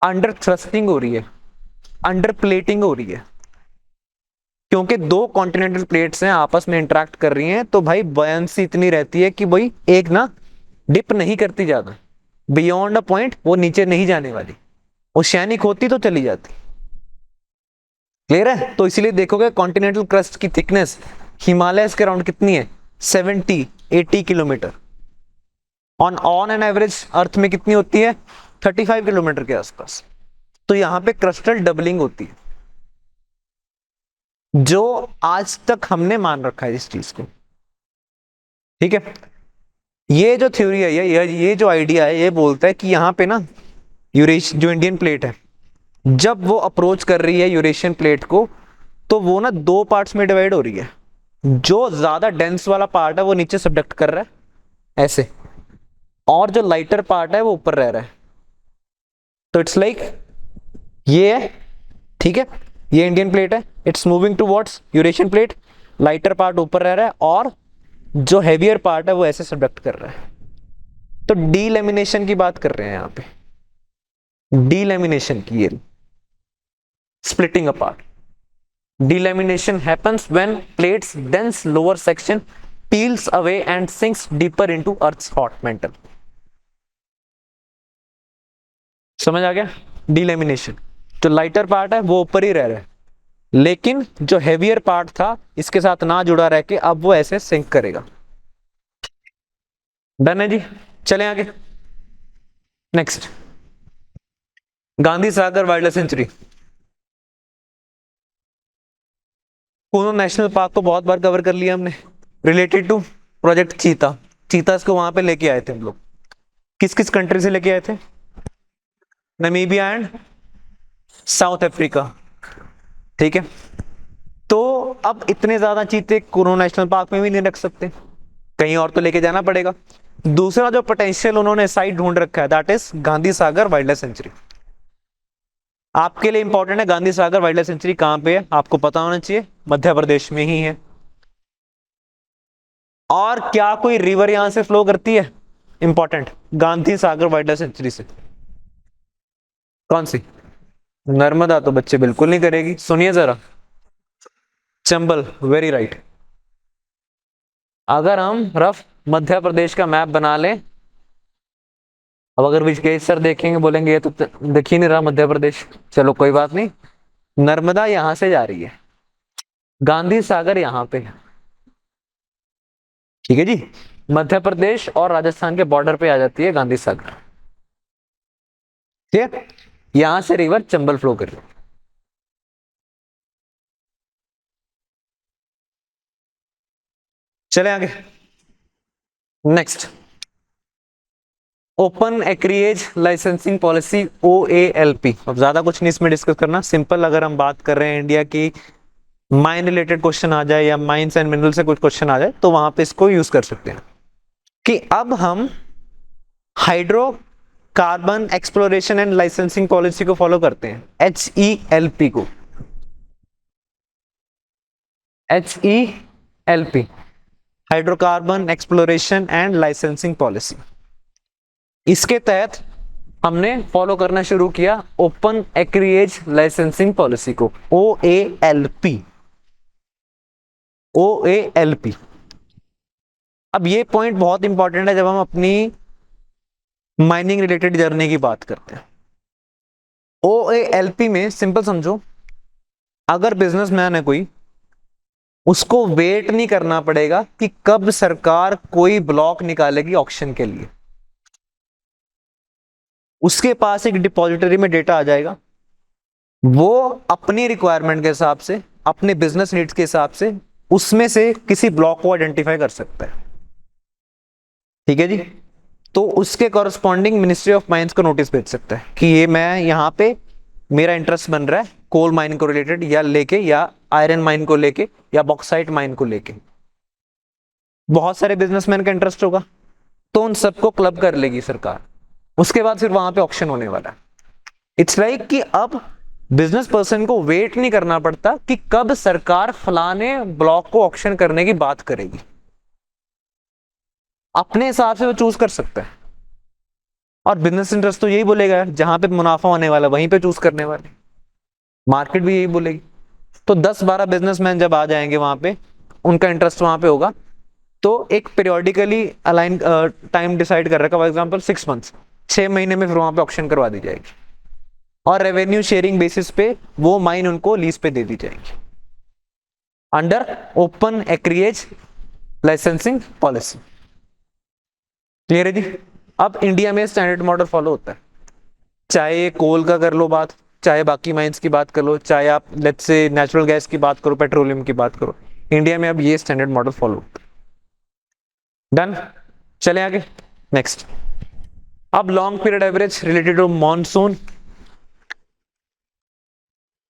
अंडर थ्रस्टिंग हो रही है, अंडर प्लेटिंग हो रही है, क्योंकि दो कॉन्टिनेंटल प्लेट्स हैं आपस में इंटरेक्ट कर रही हैं, तो भाई बयान्सी इतनी रहती है कि भाई एक ना डिप नहीं करती ज्यादा, बियॉन्ड अ पॉइंट वो नीचे नहीं जाने वाली। ओशियानिक होती तो चली जाती। क्लियर है? तो इसलिए देखोगे कॉन्टिनेंटल क्रस्ट की थिकनेस हिमालय के अराउंड कितनी है? 70-80 किलोमीटर। ऑन एन एवरेज अर्थ में कितनी होती है? 35 किलोमीटर के आसपास। तो यहां पे क्रस्टल डबलिंग होती है, जो आज तक हमने मान रखा है इस चीज को, ठीक है। ये जो थ्योरी है, ये जो आइडिया है, ये बोलता है कि यहाँ पे ना यूरेश जो इंडियन प्लेट है, जब वो अप्रोच कर रही है यूरेशियन प्लेट को, तो वो ना दो पार्ट्स में डिवाइड हो रही है। जो ज्यादा डेंस वाला पार्ट है वो नीचे सबडक्ट कर रहा है ऐसे, और जो लाइटर पार्ट है वो ऊपर रह रहा है। तो इट्स लाइक ये है, ठीक है, ये इंडियन प्लेट है, it's moving towards Eurasian plate, lighter part ऊपर रह रहा है और जो हैवियर पार्ट है वो ऐसे सबडक्ट कर रहा है। तो डीलैमिनेशन की बात कर रहे हैं यहां पे, डीलैमिनेशन की, ये splitting apart. Delamination happens when plate's dense lower section peels away and sinks deeper into Earth's hot mantle. समझ आ गया? डीलेमिनेशन, जो लाइटर पार्ट है वो ऊपर ही रह रहा है, लेकिन जो हेवियर पार्ट था इसके साथ ना जुड़ा रह के अब वो ऐसे सिंक करेगा। डन है जी? चले आगे। Next, Gandhi Sagar wildlife sanctuary. Kuno national park को बहुत बार कवर कर लिया हमने, रिलेटेड टू प्रोजेक्ट चीता। चीतास को वहां पे लेके आए थे हम लोग, किस किस कंट्री से लेके आए थे? नमीबिया एंड साउथ अफ्रीका, ठीक है। तो अब इतने ज्यादा चीते कूनो नेशनल पार्क में भी नहीं रख सकते, कहीं और तो लेके जाना पड़ेगा। दूसरा जो पोटेंशियल उन्होंने साइट ढूंढ रखा है, that is Gandhi Sagar wildlife century. आपके लिए इंपॉर्टेंट है, Gandhi Sagar wildlife century कहां पे है आपको पता होना चाहिए, मध्य प्रदेश में ही है। और क्या कोई रिवर यहां से फ्लो करती है? Important, Gandhi Sagar wildlife century से कौन सी? नर्मदा तो बच्चे बिल्कुल नहीं करेगी, सुनिए जरा, चंबल, वेरी राइट। अगर हम रफ मध्य प्रदेश का मैप बना लें, अब अगर विजय सर देखेंगे बोलेंगे ये तो दिख ही नहीं रहा मध्य प्रदेश, चलो कोई बात नहीं, नर्मदा यहां से जा रही है, गांधी सागर यहां पे है, ठीक है जी। मध्य प्रदेश और राजस्थान के बॉर्डर पे आ जाती है गांधी सागर, ठीक है। यहां से रिवर चंबल फ्लो कर रही है। चले आगे। Next, open acreage licensing policy, OALP। अब ज्यादा कुछ नहीं इसमें डिस्कस करना, सिंपल अगर हम बात कर रहे हैं इंडिया की माइन रिलेटेड क्वेश्चन आ जाए या माइंस एंड मिनरल से कुछ क्वेश्चन आ जाए तो वहां पे इसको यूज कर सकते हैं कि अब हम hydro carbon exploration and licensing policy को फॉलो करते हैं, HELP को, HELP, hydrocarbon exploration and licensing policy. इसके तहत हमने फॉलो करना शुरू किया ओपन एक्रिएज लाइसेंसिंग पॉलिसी को, OALP, OALP। अब ये पॉइंट बहुत इंपॉर्टेंट है जब हम अपनी माइनिंग रिलेटेड जर्नी की बात करते हैं। OALP में सिंपल समझो, अगर बिजनेसमैन है कोई, उसको वेट नहीं करना पड़ेगा कि कब सरकार कोई ब्लॉक निकालेगी ऑक्शन के लिए। उसके पास एक डिपॉजिटरी में डेटा आ जाएगा, वो अपनी रिक्वायरमेंट के हिसाब से, अपने बिजनेस नीड्स के हिसाब से उसमें से किसी ब्लॉक को आइडेंटिफाई कर सकता है। ठीक है जी। तो उसके कॉरस्पॉन्डिंग मिनिस्ट्री ऑफ माइंस को नोटिस भेज सकता है कि ये मैं यहां पे मेरा इंटरेस्ट बन रहा है कोल माइन को रिलेटेड या लेके, या आयरन माइन को लेके, या बॉक्साइट माइन को लेके। बहुत सारे बिजनेसमैन का इंटरेस्ट होगा तो उन सबको क्लब कर लेगी सरकार। उसके बाद फिर वहां पे ऑक्शन होने वाला है। इट्स लाइक कि अब बिजनेस पर्सन को वेट नहीं करना पड़ता कि कब सरकार फलाने ब्लॉक को ऑक्शन करने की बात करेगी, अपने हिसाब से वो चूज कर सकता है। और बिजनेस इंटरेस्ट तो यही बोलेगा, जहां पे मुनाफा होने वाला वहीं पे चूज करने वाले, मार्केट भी यही बोलेगी। तो 10-12 बिजनेसमैन जब आ जाएंगे वहां पे, उनका इंटरेस्ट वहां पे होगा, तो एक पीरियोडिकली अलाइन टाइम डिसाइड कर रखा, फॉर एग्जांपल 6 मंथ्स, 6 महीने में फिर वहां पे ऑक्शन करवा दी जाएगी और रेवेन्यू शेयरिंग बेसिस पे वो माइन उनको लीज पे दे दी जाएगी under open acreage licensing policy. Clear है जी। अब इंडिया में स्टैंडर्ड मॉडल फॉलो होता है, चाहे कोल का कर लो बात, चाहे बाकी माइंस की बात कर लो, चाहे आप लेट्स से नेचुरल गैस की बात करो, पेट्रोलियम की बात करो, इंडिया में अब ये स्टैंडर्ड मॉडल फॉलो होता है। डन। चले आगे नेक्स्ट। अब long period average related to monsoon,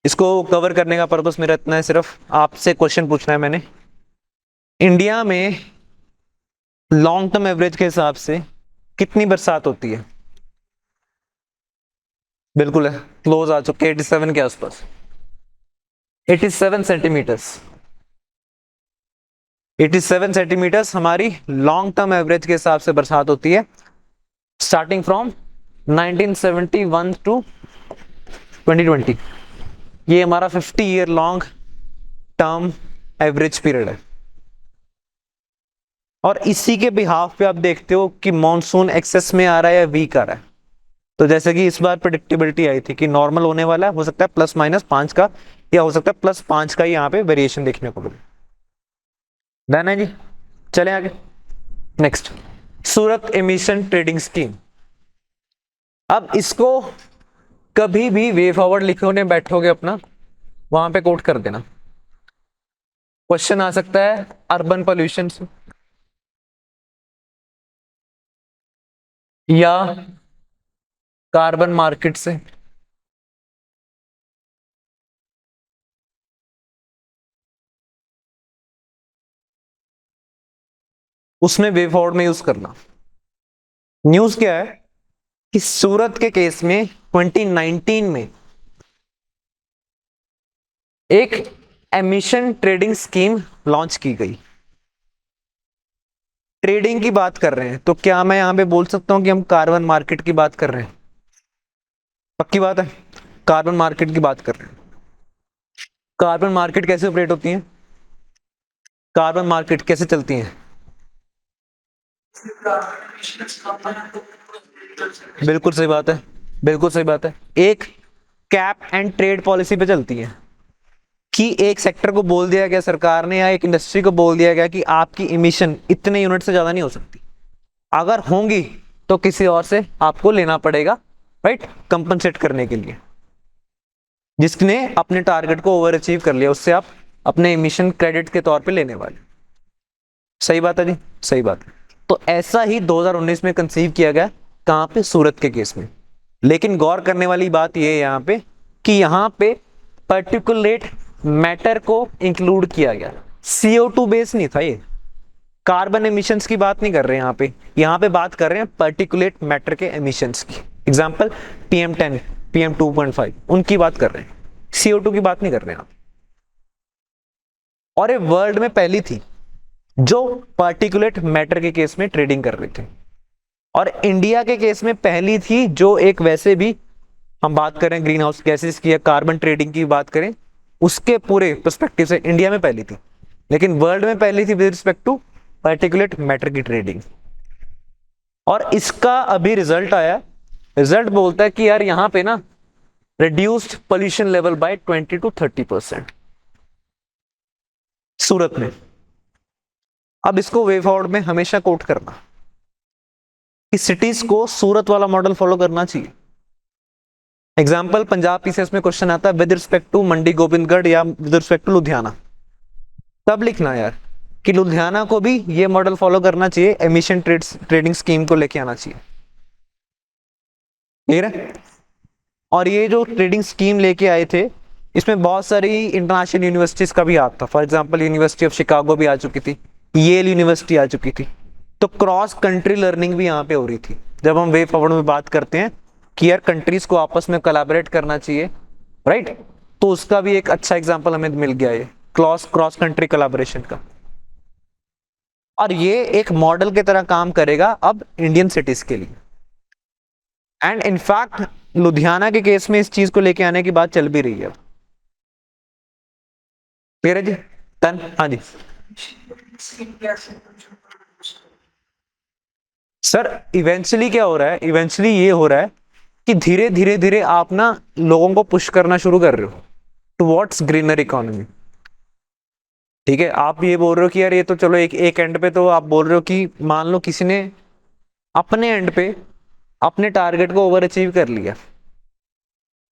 इसको कवर करने का पर्पस मेरा इतना है, सिर्फ आपसे क्वेश्चन पूछना है मैंने। इंडिया में लॉन्ग टर्म एवरेज के हिसाब से कितनी बरसात होती है? बिल्कुल है, क्लोज आ चुके 87 के आसपास, 87 सेंटीमीटर्स। 87 सेंटीमीटर्स हमारी लॉन्ग टर्म एवरेज के हिसाब से बरसात होती है, स्टार्टिंग फ्रॉम 1971 टू 2020। ये हमारा 50 year long term average period है। और इसी के बिहाफ पे आप देखते हो कि मॉनसून एक्सेस में आ रहा है या वीक आ रहा है। तो जैसे कि इस बार प्रेडिक्टेबिलिटी आई थी कि नॉर्मल होने वाला है, हो सकता है +-5 का, या हो सकता है +5 का यहाँ पे वेरिएशन देखने को मिले। डन है जी। चले आगे नेक्स्ट, सूरत एमिशन ट्रेडिंग स्कीम। अब इसको कभी भी वे फॉरवर्ड लिखोगे बैठोगे अपना, वहां पे कोट कर देना। क्वेश्चन आ सकता है अर्बन पोल्यूशन से या कार्बन मार्केट से, उसमें वे फॉरवर्ड में यूज करना। न्यूज क्या है कि सूरत के केस में 2019 में एक एमिशन ट्रेडिंग स्कीम लॉन्च की गई। ट्रेडिंग की बात कर रहे हैं तो क्या मैं यहां पे बोल सकता हूं कि हम कार्बन मार्केट की बात कर रहे हैं? पक्की बात है, कार्बन मार्केट की बात कर रहे हैं। कार्बन मार्केट कैसे ऑपरेट होती है, कार्बन मार्केट कैसे चलती है? बिल्कुल सही बात है, बिल्कुल सही बात है। एक कैप एंड ट्रेड पॉलिसी पे चलती है कि एक सेक्टर को बोल दिया गया सरकार ने, या एक इंडस्ट्री को बोल दिया गया कि आपकी इमिशन इतने यूनिट से ज्यादा नहीं हो सकती, अगर होंगी तो किसी और से आपको लेना पड़ेगा, राइट, कंपनसेट करने के लिए। जिसने अपने टारगेट को ओवर अचीव कर लिया उससे आप अपने इमिशन क्रेडिट के तौर पे लेने वाले। सही बात है जी, सही बात है। तो ऐसा ही 2019 में कंसीव किया गया, कहां पे? सूरत के केस में। लेकिन गौर करने वाली बात यह है यहां पे कि यहां पे पर्टिकुलेट मैटर को इंक्लूड किया गया। CO2 बेस नहीं था ये, कार्बन एमिशंस की बात नहीं कर रहे हैं यहाँ पे बात कर रहे हैं पर्टिकुलेट मैटर के एमिशंस की। एग्जांपल PM10, PM2.5 उनकी बात कर रहे हैं, CO2 की बात नहीं कर रहे हैं आप। और ये वर्ल्ड में पहली थी जो पर्टिकुलेट मैटर के केस में ट्रेडिंग कर रही थी, और इंडिया के केस में पहली थी जो एक वैसे भी हम बात करें ग्रीन हाउस गैसेस की या कार्बन ट्रेडिंग की बात करें उसके पूरे पर्सपेक्टिव से इंडिया में पहली थी, लेकिन वर्ल्ड में पहली थी with respect to particulate matter की ट्रेडिंग। और इसका अभी रिजल्ट आया, रिजल्ट बोलता है कि यार यहां पे ना reduced pollution level by 20 to 30% सूरत में। अब इसको वे फॉरवर्ड में हमेशा कोट करना कि सिटीज को सूरत वाला मॉडल फॉलो करना चाहिए। एग्जाम्पल पंजाब पीसीएस में क्वेश्चन आता है विद रिस्पेक्ट टू मंडी गोविंदगढ़ या विद रिस्पेक्ट टू लुधियाना, तब लिखना यार कि लुधियाना को भी ये मॉडल फॉलो करना चाहिए, एमिशन ट्रेडिंग स्कीम को लेके आना चाहिए। क्लियर है? और ये जो ट्रेडिंग स्कीम लेके आए थे इसमें बहुत सारी इंटरनेशनल यूनिवर्सिटीज का भी हाथ था। For example university of Chicago भी आ चुकी थी, येल यूनिवर्सिटी आ चुकी थी, तो क्रॉस कंट्री लर्निंग भी यहाँ पे हो रही थी। जब हम वे फॉरवर्ड में बात करते हैं कि यार कंट्रीज को आपस में कोलैबोरेट करना चाहिए, राइट, तो उसका भी एक अच्छा एग्जांपल हमें मिल गया ये क्रॉस कंट्री कोलैबोरेशन का। और ये एक मॉडल की तरह काम करेगा अब इंडियन सिटीज के लिए। एंड इनफैक्ट लुधियाना के केस में इस चीज को लेके आने की बात चल भी रही है। क्लियर है जी? डन? हाँ जी सर। इवेंचुअली क्या हो रहा है, इवेंचुअली ये हो रहा है कि धीरे धीरे धीरे आप ना लोगों को पुश करना शुरू कर रहे हो टुवर्ड्स ग्रीनर इकोनॉमी। ठीक है, आप ये बोल रहे हो कि यार ये तो चलो एक एंड पे तो आप बोल रहे हो कि मान लो किसी ने अपने एंड पे अपने टारगेट को ओवर अचीव कर लिया,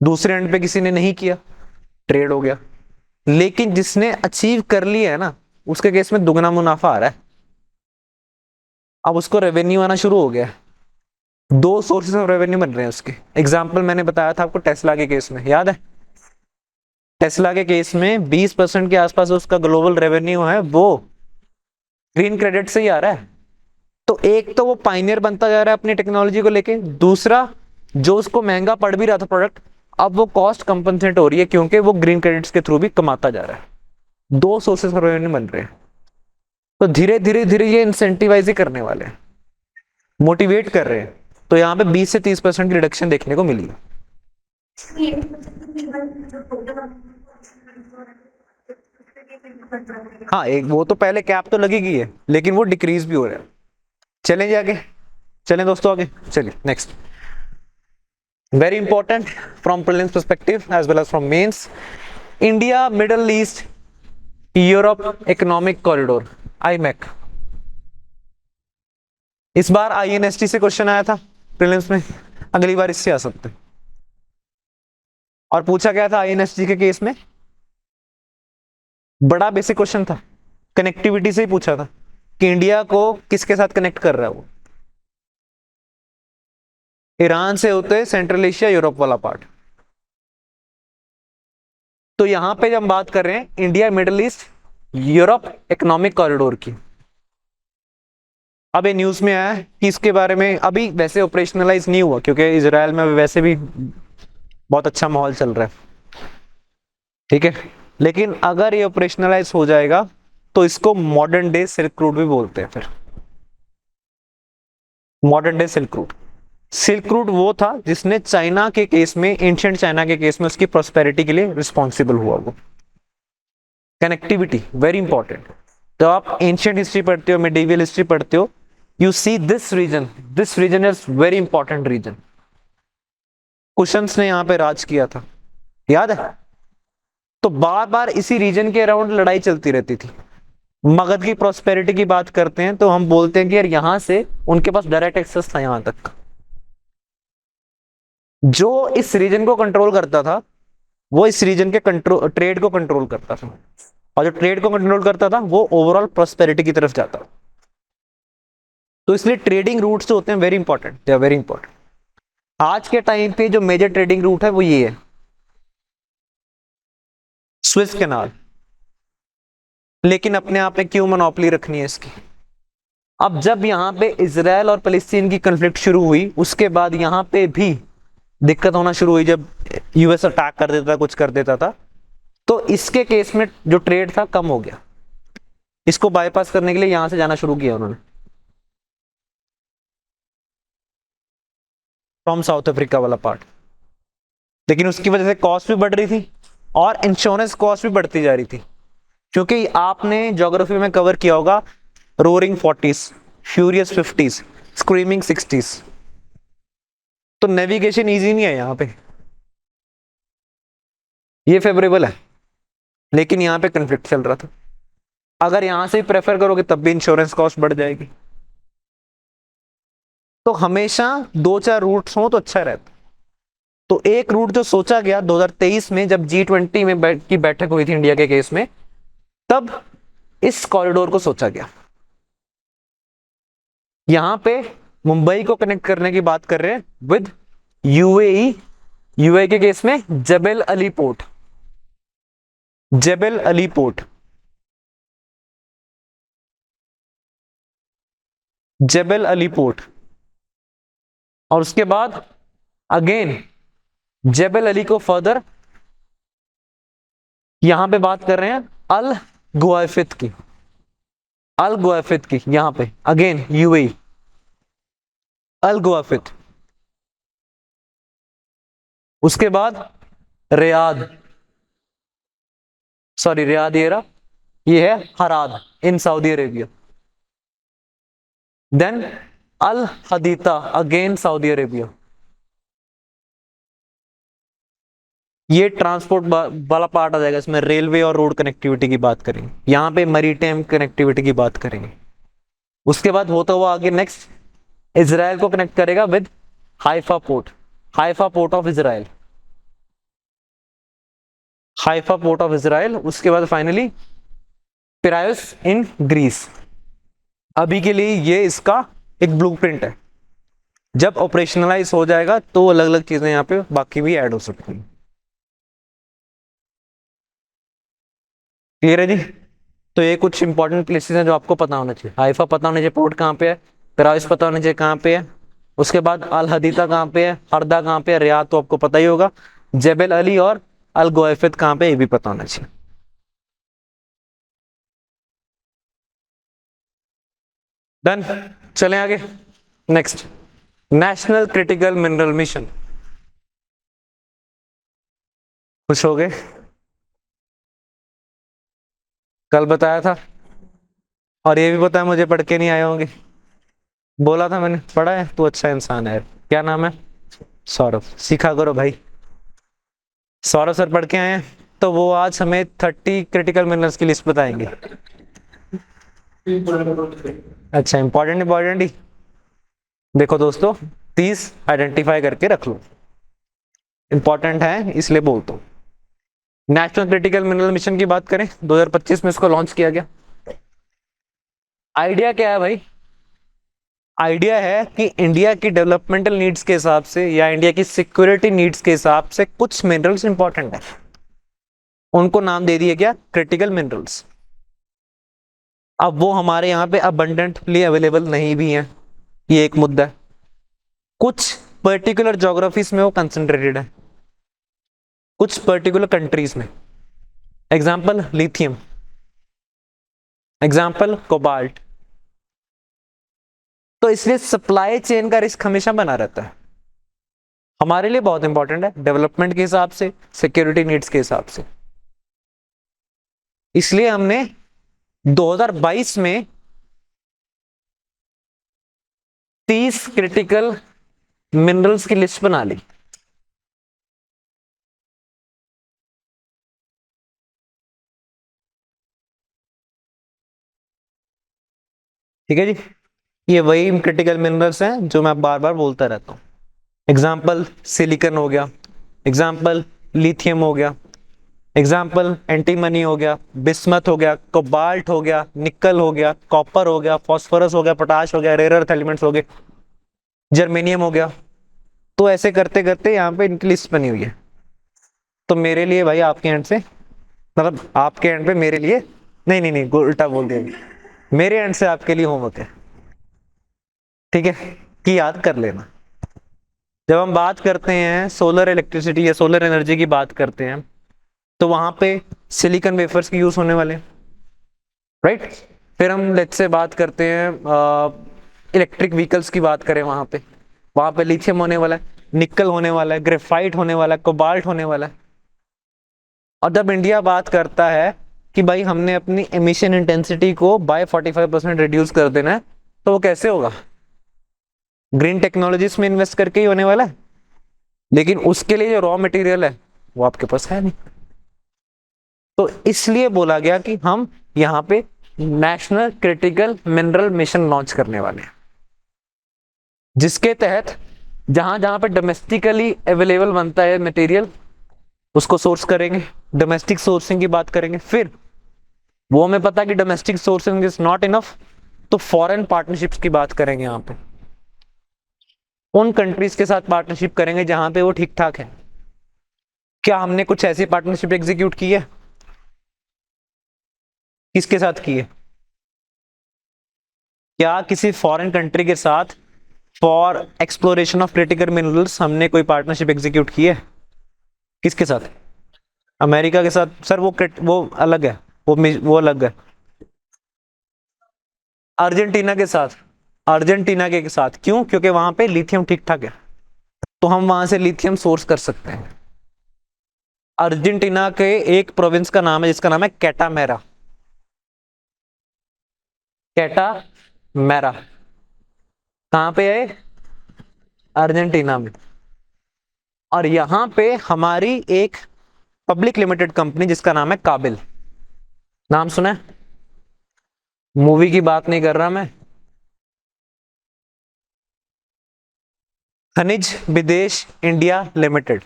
दूसरे एंड पे किसी ने नहीं किया, ट्रेड हो गया। लेकिन जिसने अचीव कर लिया है ना उसके केस में दुगना मुनाफा आ रहा है, अब उसको रेवेन्यू आना शुरू हो गया है, दो सोर्सेस ऑफ रेवेन्यू बन रहे हैं उसके। एग्जांपल मैंने बताया था आपको टेस्ला के केस में, याद है? टेस्ला के केस में 20% के आसपास उसका ग्लोबल रेवेन्यू है वो ग्रीन क्रेडिट से ही आ रहा है। तो एक तो वो पाइनियर बनता जा रहा है अपनी टेक्नोलॉजी को लेके, दूसरा जो उसको महंगा पड़ भी रहा था प्रोडक्ट अब वो कॉस्ट कंपनसेट हो रही है क्योंकि वो ग्रीन क्रेडिट्स के थ्रू भी कमाता जा रहा है। दो सोर्सेस ऑफ रेवेन्यू बन रहे हैं, तो धीरे धीरे धीरे ये इंसेंटिवाइज ही करने वाले हैं, मोटिवेट कर रहे हैं। तो यहाँ पे 20 से 30% की रिडक्शन देखने को मिली है। हाँ, एक वो तो पहले कैप तो लगी गई है लेकिन वो डिक्रीज भी हो रहा है। चलेंगे आगे, चलें दोस्तों आगे, चलिए next. Very important from prelims perspective as well as from mains, India Middle East Europe economic corridor IMEC। इस बार INST से क्वेश्चन आया था प्रीलिम्स में, अगली बार इससे आ सकते हैं। और पूछा गया था INST के केस में, बड़ा बेसिक क्वेश्चन था, कनेक्टिविटी से ही पूछा था कि इंडिया को किसके साथ कनेक्ट कर रहा है वो, ईरान से होते सेंट्रल एशिया यूरोप वाला पार्ट। तो यहां पे जब हम बात कर रहे हैं India middle east Europe economic corridor की, अब ये न्यूज में आया कि इसके बारे में अभी वैसे ऑपरेशनलाइज नहीं हुआ क्योंकि इजराइल में वैसे भी बहुत अच्छा माहौल चल रहा है, ठीक है, लेकिन अगर ये ऑपरेशनलाइज हो जाएगा तो इसको मॉडर्न डे सिल्क रूट भी बोलते हैं। फिर modern day silk route, silk route वो था जिसने चाइना के केस में, एंशिएंट चाइना के केस में उसकी प्रोस्पेरिटी के लिए रिस्पॉन्सिबल हुआ। वो कनेक्टिविटी वेरी इंपॉर्टेंट। तो आप एंशिएंट हिस्ट्री पढ़ते हो, मेडिवल हिस्ट्री पढ़ते हो, you see this region is very important region. Kushans ने यहां पे राज किया था, याद है? तो बार बार इसी रीजन के अराउंड लड़ाई चलती रहती थी। मगध की प्रोस्पेरिटी की बात करते हैं तो हम बोलते हैं कि यार यहां से उनके पास डायरेक्ट एक्सेस था यहां तक। जो इस रीजन को कंट्रोल करता था वो इस रीजन के कंट्रोल ट्रेड को कंट्रोल करता था, और जो ट्रेड को कंट्रोल करता था वो ओवरऑल प्रोस्पेरिटी की तरफ जाता। तो इसलिए ट्रेडिंग रूट्स जो होते हैं very important, they are very important. आज के टाइम पे जो मेजर ट्रेडिंग रूट है वो ये है, स्विस कैनाल। लेकिन अपने आप में क्यों मोनोपोली रखनी है इसकी? अब जब यहाँ पे इजराइल और फलस्तीन की कन्फ्लिक्ट शुरू हुई, उसके बाद यहाँ पे भी दिक्कत होना शुरू हुई। जब यूएस अटैक कर देता था, कुछ कर देता था, तो इसके केस में जो ट्रेड था कम हो गया। इसको बाईपास करने के लिए यहां से जाना शुरू किया उन्होंने, फ्रॉम साउथ अफ्रीका वाला पार्ट। लेकिन उसकी वजह से कॉस्ट भी बढ़ रही थी और इंश्योरेंस कॉस्ट भी बढ़ती जा रही थी। क्योंकि आपने ज्योग्राफी में कवर किया होगा roaring 40s, furious 50s, screaming 60s। तो नेविगेशन इजी नहीं है यहाँ पे, ये फेवरेबल है, लेकिन यहाँ पे कंफ्लिक्ट चल रहा था। अगर यहां से प्रेफर करोगे तब भी इंश्योरेंस कॉस्ट बढ़ जाएगी। तो हमेशा दो चार रूट्स हो तो अच्छा रहता। तो एक रूट जो सोचा गया 2023 में, जब G20 में की बैठक हुई थी इंडिया के केस में, तब इस कॉरिडोर को सोचा गया। यहां पे मुंबई को कनेक्ट करने की बात कर रहे हैं विद यूएई। यूएई के केस में जबल अली पोर्ट, जबल अली पोर्ट, जबल अली पोर्ट। और उसके बाद अगेन जबल अली को फर्दर यहां पे बात कर रहे हैं अल गुआफित की, अल गुआफित की, यहां पे अगेन यूएई, अल गुआफित। उसके बाद रियाद, सॉरी रियाद ये है Harad in Saudi Arabia. Then Al Haditha again Saudi Arabia. ये ट्रांसपोर्ट वाला पार्ट आ जाएगा, इसमें रेलवे और रोड कनेक्टिविटी की बात करेंगे, यहां पे मरीटाइम कनेक्टिविटी की बात करेंगे। उसके बाद होता हुआ आगे नेक्स्ट इजराइल को कनेक्ट करेगा with Haifa port, Haifa port of Israel, Haifa port of Israel. उसके बाद फाइनली पिरायस इन ग्रीस। अभी के लिए ये इसका एक ब्लूप्रिंट है, जब ऑपरेशनलाइज हो जाएगा तो अलग अलग चीजें यहाँ पे बाकी भी ऐड हो सकती हैं। क्लियर है जी? तो ये कुछ इंपॉर्टेंट प्लेसेस हैं जो आपको पता होना चाहिए। हाइफा पता होना चाहिए पोर्ट कहाँ पे है, पिरायस पता होना चाहिए कहाँ पे है, उसके बाद अल हदीता कहाँ पे है, हरदा कहाँ पे है, रियाद तो आपको पता ही होगा, जबल अली और अल गोएफित कहाँ पे, ये भी पता होना चाहिए। डन, चलें आगे। Next, national critical mineral mission. खुश हो गए? कल बताया था, और ये भी पता है मुझे पढ़ के नहीं आए होंगे। बोला था मैंने, पढ़ा है, तू अच्छा इंसान है। क्या नाम है? सौरभ। सीखा करो भाई। सौरभ सर पढ़ के आए हैं, तो वो आज हमें 30 क्रिटिकल मिनरल्स की लिस्ट बताएंगे। अच्छा, इंपॉर्टेंट इंपॉर्टेंट ही देखो दोस्तों, 30 आइडेंटिफाई करके रख लो, इंपॉर्टेंट है इसलिए बोलता हूँ। नेशनल क्रिटिकल मिनरल मिशन की बात करें, 2025 में इसको लॉन्च किया गया। आइडिया क्या है भाई? आइडिया है कि इंडिया की डेवलपमेंटल नीड्स के हिसाब से या इंडिया की सिक्योरिटी नीड्स के हिसाब से कुछ मिनरल्स इंपॉर्टेंट है, उनको नाम दे दिया गया क्रिटिकल मिनरल्स। अब वो हमारे यहाँ पे अबंडेंटली अवेलेबल नहीं भी है, ये एक मुद्दा है। कुछ पर्टिकुलर ज्योग्राफीज में वो कंसंट्रेटेड है, कुछ पर्टिकुलर कंट्रीज में। Example lithium, example cobalt. तो इसलिए सप्लाई चेन का रिस्क हमेशा बना रहता है, हमारे लिए बहुत इंपॉर्टेंट है डेवलपमेंट के हिसाब से, सिक्योरिटी नीड्स के हिसाब से। इसलिए हमने 2022 में 30 क्रिटिकल मिनरल्स की लिस्ट बना ली। ठीक है जी, ये वही क्रिटिकल मिनरल्स हैं जो मैं बार बार बोलता रहता हूं। एग्जाम्पल सिलिकन हो गया, एग्जाम्पल लिथियम हो गया, एग्जाम्पल एंटीमनी हो गया, बिस्मथ हो गया, कोबाल्ट हो गया, निकल हो गया, कॉपर हो गया, फॉस्फोरस हो गया, पोटाश हो गया, रेयर अर्थ एलिमेंट्स हो गए, जर्मेनियम हो गया। तो ऐसे करते करते यहाँ पे इनकी लिस्ट बनी हुई है। तो मेरे लिए भाई आपके एंड से मतलब आपके एंड पे मेरे लिए, नहीं नहीं नहीं उल्टा बोल दिया, मेरे एंड से आपके लिए होमवर्क है, ठीक है, कि याद कर लेना। जब हम बात करते हैं सोलर इलेक्ट्रिसिटी या सोलर एनर्जी की बात करते हैं, तो वहां पे सिलिकॉन वेफर्स की यूज होने वाले, राइट। फिर हम लेट्स से बात करते हैं इलेक्ट्रिक व्हीकल्स की बात करें, वहां पे लिथियम होने वाला है, निकल होने वाला है, ग्रेफाइट होने वाला है, कोबाल्ट होने वाला है। और जब इंडिया बात करता है कि भाई हमने अपनी एमिशन इंटेंसिटी को बाय 45% रिड्यूस कर देना है, तो वो कैसे होगा? ग्रीन टेक्नोलॉजीज में इन्वेस्ट करके ही होने वाला है, लेकिन उसके लिए जो रॉ मटेरियल है वो आपके पास है नहीं। तो इसलिए बोला गया कि हम यहाँ पे national critical mineral mission launch करने वाले हैं, जिसके तहत जहां जहां पे डोमेस्टिकली अवेलेबल बनता है मटेरियल, उसको सोर्स करेंगे, डोमेस्टिक सोर्सिंग की बात करेंगे। फिर वो हमें पता है कि domestic sourcing is not enough, तो फॉरेन पार्टनरशिप्स की बात करेंगे। यहाँ पे उन कंट्रीज के साथ पार्टनरशिप करेंगे जहां पे वो ठीक ठाक है। क्या हमने कुछ ऐसी पार्टनरशिप एग्जीक्यूट की है? किसके साथ की है? क्या किसी फॉरेन कंट्री के साथ for exploration of critical minerals हमने कोई पार्टनरशिप एग्जीक्यूट की है? किसके साथ? अमेरिका के साथ। सर वो अलग है, वो अलग है। अर्जेंटीना के साथ, अर्जेंटीना के साथ क्यों? क्योंकि वहां पे लिथियम ठीक ठाक है, तो हम वहां से लिथियम सोर्स कर सकते हैं। अर्जेंटीना के एक प्रोविंस का नाम है जिसका नाम है कैटामेरा। कैटामेरा कहां पे है? अर्जेंटीना में। और यहां पे हमारी एक पब्लिक लिमिटेड कंपनी जिसका नाम है काबिल, नाम सुना है? मूवी की बात नहीं कर रहा मैं। खनिज विदेश इंडिया लिमिटेड,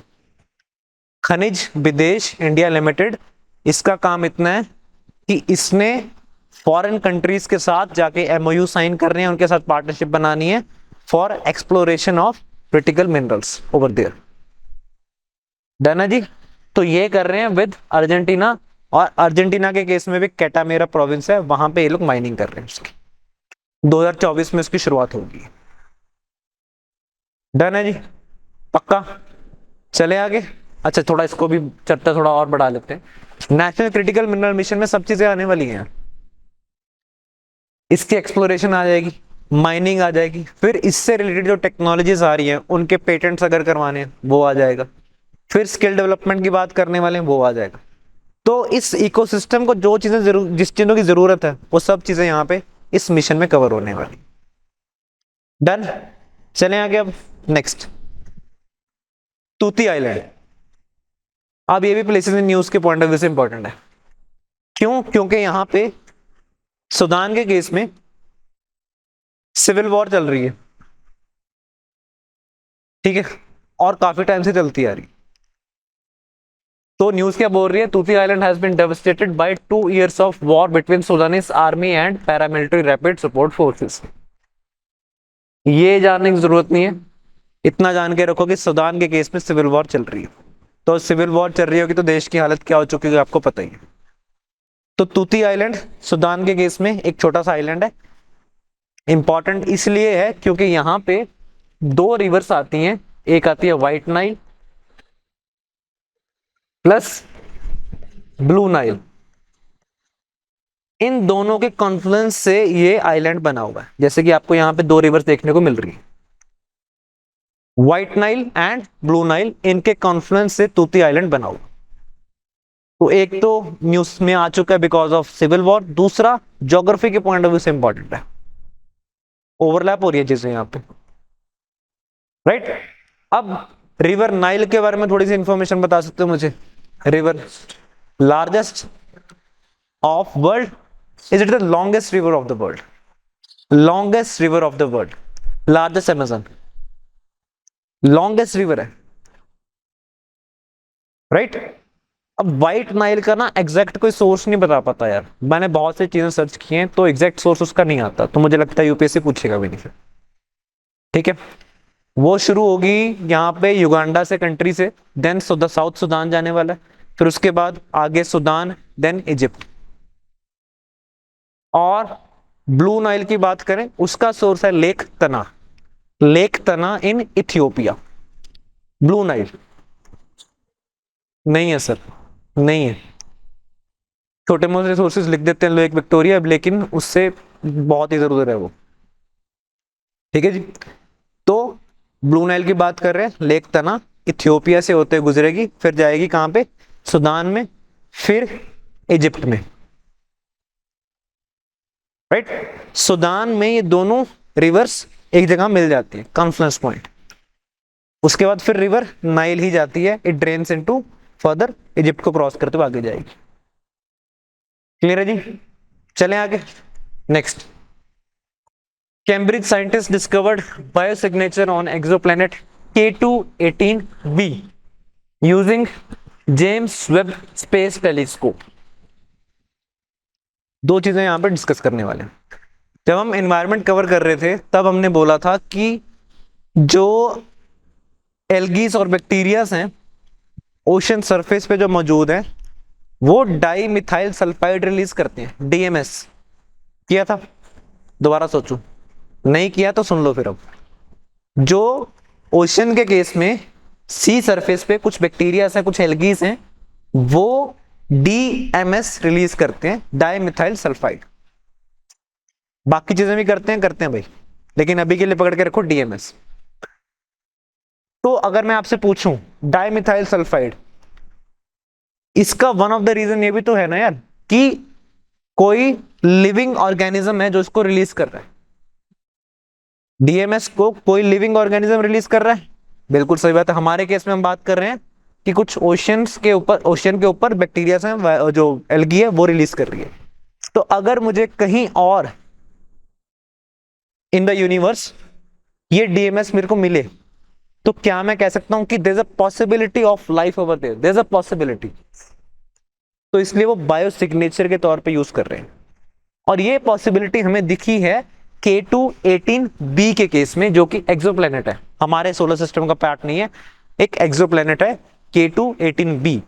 खनिज विदेश इंडिया लिमिटेड, इसका काम इतना है कि इसने फॉरेन कंट्रीज के साथ जाके एमओयू साइन करने हैं, उनके साथ पार्टनरशिप बनानी है for exploration of critical minerals over there. Done है जी। तो ये कर रहे हैं विद अर्जेंटीना, और अर्जेंटीना के केस में भी कैटामेरा प्रोविंस है, वहां पे ये लोग माइनिंग कर रहे हैं उसकी। 2024 में उसकी शुरुआत होगी। डन है जी, पक्का। चले आगे। अच्छा, थोड़ा इसको भी चर्चा थोड़ा और बढ़ा लेते हैं। नेशनल क्रिटिकल मिनरल मिशन में सब चीजें आने वाली हैं। इसकी एक्सप्लोरेशन आ जाएगी, माइनिंग आ जाएगी, फिर इससे रिलेटेड जो टेक्नोलॉजीज आ रही हैं उनके पेटेंट्स अगर करवाने हैं वो आ जाएगा, फिर स्किल डेवलपमेंट की बात करने वाले हैं वो आ जाएगा। तो इस इकोसिस्टम को जो चीजें जिस चीजों की जरूरत है वो सब चीजें यहाँ पे इस मिशन में कवर होने वाली। डन। चलें आगे अब नेक्स्ट, तूती आइलैंड। अब ये भी प्लेसेस इन न्यूज के पॉइंट ऑफ व्यू से इंपॉर्टेंट है। क्यों? क्योंकि यहाँ पे सूडान के केस में सिविल वॉर चल रही है, ठीक है, और काफी टाइम से चलती आ रही। तो न्यूज क्या बोल रही है? Tuti island has been devastated by 2 years of war between Sudanese army and paramilitary rapid support forces. ये जानने की जरूरत नहीं है, इतना जान के रखो कि सूडान के केस में सिविल वॉर चल रही है। तो सिविल वॉर चल रही होगी तो देश की हालत क्या हो चुकी है आपको पता ही है। तो तूती आइलैंड सूडान के केस में एक छोटा सा आइलैंड है। इंपॉर्टेंट इसलिए है क्योंकि यहां पे 2 रिवर्स आती हैं, एक आती है White Nile plus Blue Nile. इन दोनों के कॉन्फ्लुएंस से ये आइलैंड बना हुआ है। जैसे कि आपको यहां पे 2 रिवर्स देखने को मिल रही है, White Nile and blue Nile, इनके कॉन्फ्लुएंस से तूती आइलैंड बना हुआ। तो एक तो न्यूज में आ चुका है बिकॉज ऑफ सिविल वॉर, दूसरा ज्योग्राफी के पॉइंट ऑफ व्यू से इंपॉर्टेंट है, ओवरलैप हो रही है चीजें यहां पे, राइट। अब रिवर नाइल के बारे में थोड़ी सी इंफॉर्मेशन बता सकते हो मुझे? River largest of world, is it the longest river of the world? Longest river of the world, largest Amazon, longest river है, राइट। अब व्हाइट नाइल का ना एग्जैक्ट कोई सोर्स नहीं बता पाता यार, मैंने बहुत सी चीजें सर्च की हैं तो एग्जैक्ट सोर्स उसका नहीं आता, तो मुझे लगता है यूपीएससी पूछेगा भी नहीं फिर, ठीक है। वो शुरू होगी यहाँ पे युगांडा से, कंट्री से, देन साउथ सुडान जाने वाला है, फिर उसके बाद आगे सूडान, देन इजिप्ट। और ब्लू नाइल की बात करें, उसका सोर्स है लेक तना, लेक तना इन इथियोपिया। ब्लू नाइल नहीं है सर, नहीं है। छोटे मोटे सोर्सेज लिख देते हैं लेक विक्टोरिया, लेकिन उससे बहुत इधर उधर है वो। ठीक है जी। तो ब्लू नाइल की बात कर रहे हैं, लेक तना इथियोपिया से होते गुजरेगी, फिर जाएगी कहां पे, सूडान में, फिर इजिप्ट में। राइट, सूडान में ये दोनों रिवर्स एक जगह मिल जाती है, कॉन्फ्लुएंस पॉइंट। उसके बाद फिर रिवर नाइल ही जाती है, it drains into further, Egypt को क्रॉस करते हुए आगे जाएगी। क्लियर है जी। चलें आगे, next. Cambridge scientist discovered biosignature on exoplanet K2-18b using James Webb space telescope. दो चीजें यहां पर डिस्कस करने वाले हैं। जब हम एनवायरनमेंट कवर कर रहे थे तब हमने बोला था कि जो एल्गीज और बैक्टीरियाज हैं ओशन सरफेस पे जो मौजूद हैं, वो डाई मिथाइल सल्फाइड रिलीज करते हैं, डीएमएस। किया था? दोबारा सोचो, नहीं किया तो सुन लो फिर। अब जो ओशन के केस में सी सरफेस पे कुछ बैक्टीरिया हैं, कुछ एल्गीज हैं, वो डीएमएस रिलीज करते हैं, डाई मिथाइल सल्फाइड। बाकी चीजें भी करते हैं भाई, लेकिन अभी के लिए पकड़ के रखो डीएमएस। तो अगर मैं आपसे पूछूं डाई मिथाइल सल्फाइड, इसका वन ऑफ द रीजन ये भी तो है ना यार कि कोई लिविंग ऑर्गेनिज्म है जो इसको रिलीज कर रहा है। डीएमएस को कोई लिविंग ऑर्गेनिज्म रिलीज कर रहा है, बिल्कुल सही बात है। हमारे केस में हम बात कर रहे हैं कि कुछ ओशन के ऊपर बैक्टीरिया हैं, जो एल्गी है वो रिलीज कर रही है। तो अगर मुझे कहीं और इन द यूनिवर्स ये डीएमएस मेरे को मिले, तो क्या मैं कह सकता हूं कि there is a possibility of life over there, there is a possibility. तो इसलिए वो बायो सिग्नेचर के तौर पे यूज कर रहे हैं। और ये पॉसिबिलिटी हमें दिखी है K2-18b के केस में, जो कि एक्सोप्लैनेट है, हमारे सोलर सिस्टम का पार्ट नहीं है, एक एक्सोप्लैनेट है K2-18b।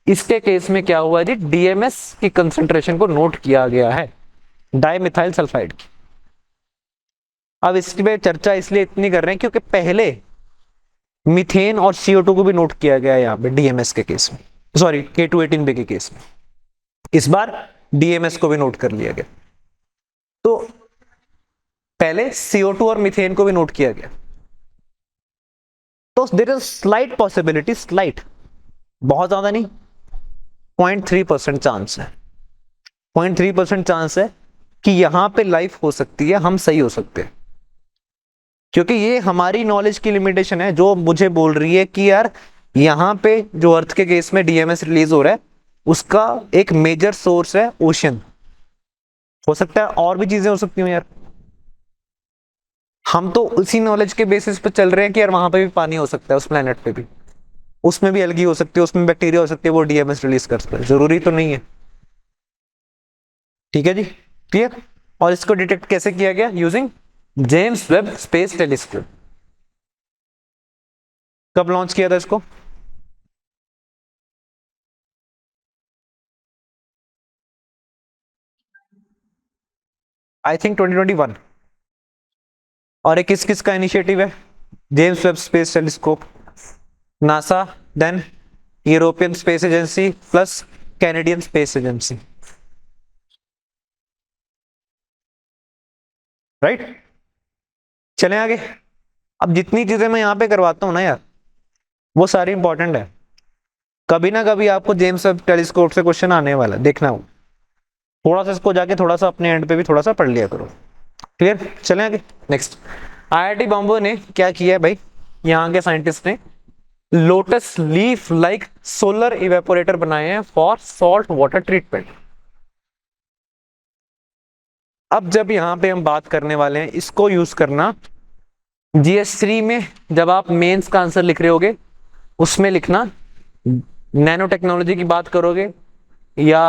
इसके केस में क्या हुआ जी, डीएमएस की कंसंट्रेशन को नोट किया गया है, डाइमिथाइल सल्फाइड की। अब इसकी चर्चा इसलिए इतनी कर रहे हैं क्योंकि पहले मीथेन और CO2 को भी नोट किया गया है यहाँ पे डीएमएस के केस में, सॉरी K2-18b के केस में। इस बार डीएमएस को भी नोट कर लिया गया। तो पहले CO2 और मीथेन को भी नोट किया गया। तो there is slight possibility, slight, बहुत ज्यादा नहीं, 0.3% चांस है, 0.3% चांस है कि यहां पे लाइफ हो सकती है, हम सही हो सकते हैं। क्योंकि ये हमारी नॉलेज की लिमिटेशन है जो मुझे बोल रही है कि यार यहां पे जो अर्थ के केस में डीएमएस रिलीज हो रहा है, उसका एक मेजर सोर्स है ओशन। हो सकता है और भी चीजें हो सकती हूँ यार, हम तो उसी नॉलेज के बेसिस पे चल रहे हैं कि यार वहां पे भी पानी हो सकता है, उस प्लेनेट पे भी, उसमें भी एल्गी हो सकती है, उसमें बैक्टीरिया हो सकती है, वो डीएमएस रिलीज कर सकता है, जरूरी तो नहीं है। ठीक है जी, क्लियर। और इसको डिटेक्ट कैसे किया गया, using James Webb space telescope. कब लॉन्च किया था इसको, आई थिंक 2021। और ये किस किस का इनिशिएटिव है, James Webb space telescope, NASA, then European space agency plus Canadian space agency. Right, चलें आगे। अब जितनी चीजें मैं यहां पे करवाता हूं ना यार, वो सारी इंपॉर्टेंट है। कभी ना कभी आपको जेम्स वेब टेलीस्कोप से क्वेश्चन आने वाला, देखना हो। थोड़ा सा इसको जाके थोड़ा सा अपने एंड पे भी थोड़ा सा पढ़ लिया करो। क्लियर, चलें आगे, नेक्स्ट। आईआईटी बॉम्बे ने क्या किया है भाई, यहाँ के साइंटिस्ट ने lotus leaf like solar evaporator बनाए हैं फॉर सॉल्ट वाटर ट्रीटमेंट। अब जब यहां पे हम बात करने वाले हैं, इसको यूज करना GS3 में, जब आप मेंस का आंसर लिख रहे होगे उसमें लिखना, नैनो टेक्नोलॉजी की बात करोगे या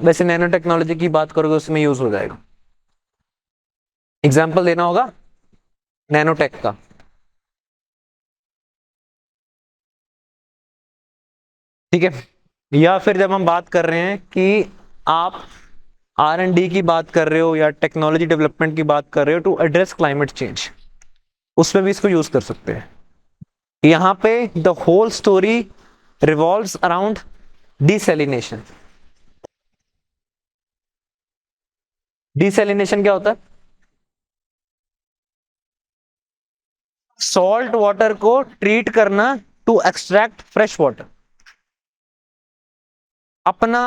वैसे नैनो टेक्नोलॉजी की बात करोगे उसमें यूज हो जाएगा। एग्जाम्पल देना होगा नैनोटेक का। ठीक है, या फिर जब हम बात कर रहे हैं कि आप R&D की बात कर रहे हो या टेक्नोलॉजी डेवलपमेंट की बात कर रहे हो टू एड्रेस क्लाइमेट चेंज, उसमें भी इसको यूज कर सकते हैं। यहां पे the whole story revolves around desalination. Desalination क्या होता है? सॉल्ट वाटर को ट्रीट करना टू एक्सट्रैक्ट फ्रेश वाटर। अपना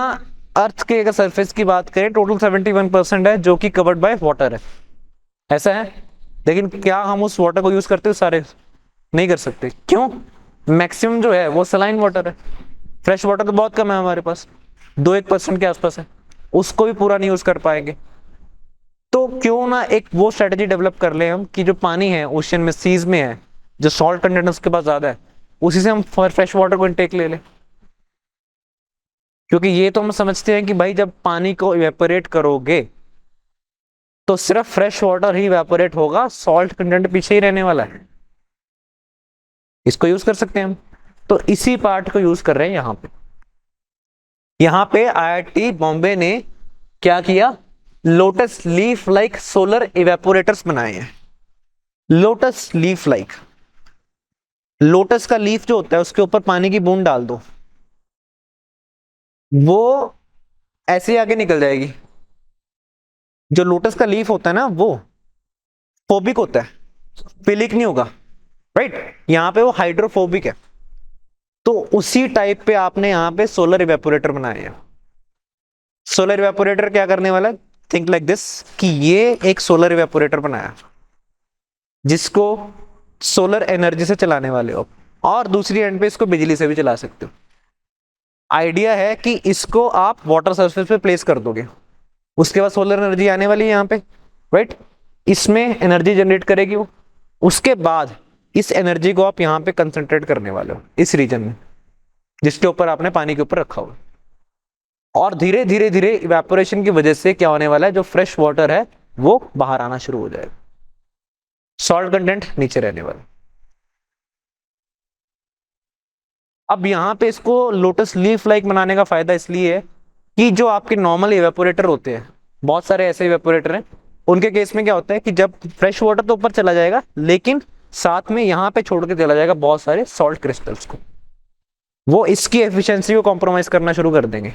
अर्थ के अगर सरफेस की बात करें, टोटल 71% है जो कि कवर्ड बाय वाटर है, ऐसा है। लेकिन क्या हम उस वाटर को यूज करते हो सारे? नहीं कर सकते। क्यों? मैक्सिमम जो है वो सलाइन वाटर है, फ्रेश वाटर तो बहुत कम है हमारे पास, 2-1% के आसपास है, उसको भी पूरा नहीं यूज कर पाएंगे। तो क्यों ना एक वो स्ट्रेटेजी डेवलप कर ले हम कि जो पानी है ओशियन में, सीज में है, जो सॉल्ट कंटेंट उसके पास ज्यादा है, उसी से हम फ्रेश वाटर को इनटेक ले लें। क्योंकि ये तो हम समझते हैं कि भाई जब पानी को इवेपोरेट करोगे तो सिर्फ फ्रेश वाटर ही इवेपोरेट होगा, सॉल्ट कंटेंट पीछे ही रहने वाला है। इसको यूज कर सकते हैं हम, तो इसी पार्ट को यूज कर रहे हैं यहां पे। यहां पे IIT बॉम्बे ने क्या किया, lotus leaf like solar evaporators बनाए हैं। लोटस लीफ लाइक, लोटस का लीफ जो होता है उसके ऊपर पानी की बूंद डाल दो, वो ऐसे आगे निकल जाएगी। जो लोटस का लीफ होता है ना वो फोबिक होता है, फिलिक नहीं होगा, राइट। यहां पे वो हाइड्रोफोबिक है। तो उसी टाइप पे आपने यहां पे सोलर इवेपोरेटर बनाए हैं। सोलर इवेपोरेटर क्या करने वाला है? थिंक लाइक दिस, कि ये एक सोलर इवेपोरेटर बनाया जिसको सोलर एनर्जी से चलाने वाले हो, और दूसरी एंड पे इसको बिजली से भी चला सकते हो। आइडिया है कि इसको आप वाटर सरफेस पे प्लेस कर दोगे, उसके बाद सोलर एनर्जी आने वाली है यहाँ पे, राइट। इसमें एनर्जी जनरेट करेगी वो, उसके बाद इस एनर्जी को आप यहाँ पे कंसंट्रेट करने वाले हो इस रीजन में जिसके ऊपर आपने पानी के ऊपर रखा हुआ। और धीरे धीरे धीरे इवेपोरेशन की वजह से क्या होने वाला है, जो फ्रेश वाटर है वो बाहर आना शुरू हो जाएगा, सॉल्ट कंटेंट नीचे रहने वाला। अब यहां पे इसको लोटस लीफ लाइक बनाने का फायदा इसलिए है कि जो आपके नॉर्मल इवेपोरेटर होते हैं, बहुत सारे ऐसे इवेपोरेटर हैं, उनके केस में क्या होता है कि जब फ्रेश वाटर तो ऊपर चला जाएगा लेकिन साथ में यहां पे छोड़ के चला जाएगा बहुत सारे सॉल्ट क्रिस्टल्स को, वो इसकी एफिशिएंसी को कॉम्प्रोमाइज करना शुरू कर देंगे।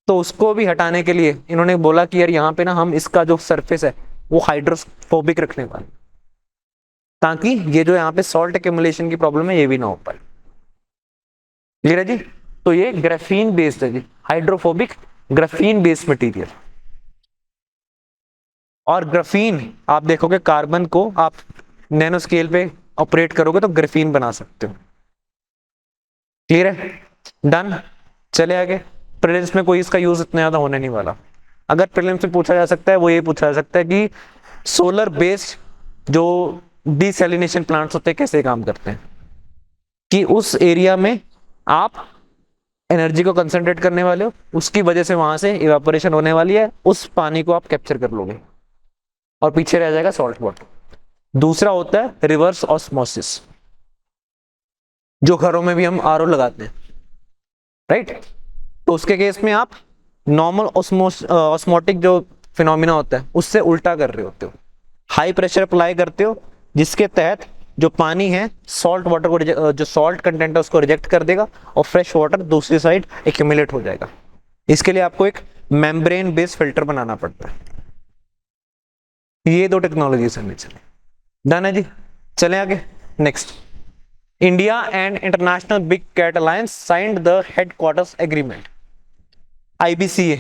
तो उसको भी हटाने के लिए इन्होंने बोला कि यार यहाँ पे ना हम इसका जो सरफेस है वो हाइड्रोफोबिक रखने वाले, ताकि ये जो यहाँ पे सॉल्ट एक्यूमुलेशन की प्रॉब्लम है ये भी ना हो पाए। क्लियर है जी? तो ये ग्राफीन बेस्ड है जी, हाइड्रोफोबिक ग्राफीन बेस्ड मटेरियल। और ग्राफीन आप देखोगे कार्बन को आप नैनो स्केल पे ऑपरेट करोगे तो ग्राफीन बना सकते हो। क्लियर है? डन। चले आगे। प्रीलिम्स में कोई इसका यूज इतना ज्यादा होने नहीं वाला। अगर प्रीलिम्स में पूछा जा सकता है वो ये पूछा जा सकता है कि सोलर बेस्ड जो डिसैलिनेशन प्लांट्स होते हैं कैसे काम करते हैं, कि उस एरिया में आप एनर्जी को कंसंट्रेट करने वाले हो, उसकी वजह से वहां से इवेपोरेशन होने वाली है, उस पानी को आप कैप्चर कर लोगे और पीछे रह जाएगा सॉल्ट वाटर। दूसरा होता है रिवर्स ऑस्मोसिस, जो घरों में भी हम आरओ लगाते हैं, राइट। तो उसके केस में आप नॉर्मल ऑस्मोटिक जो फिनोमिना होता है उससे उल्टा कर रहे होते हो, हाई प्रेशर अप्लाई करते हो जिसके तहत जो पानी है सॉल्ट वाटर को जो सॉल्ट कंटेंट है उसको रिजेक्ट कर देगा और फ्रेश वाटर दूसरी साइड एक्यूमुलेट हो जाएगा। इसके लिए आपको एक मेम्ब्रेन बेस्ड फिल्टर बनाना पड़ता है। ये दो टेक्नोलॉजी से चले। डन है जी? चले आगे। Next, India and international big cat alliance signed the headquarters agreement, IBCA।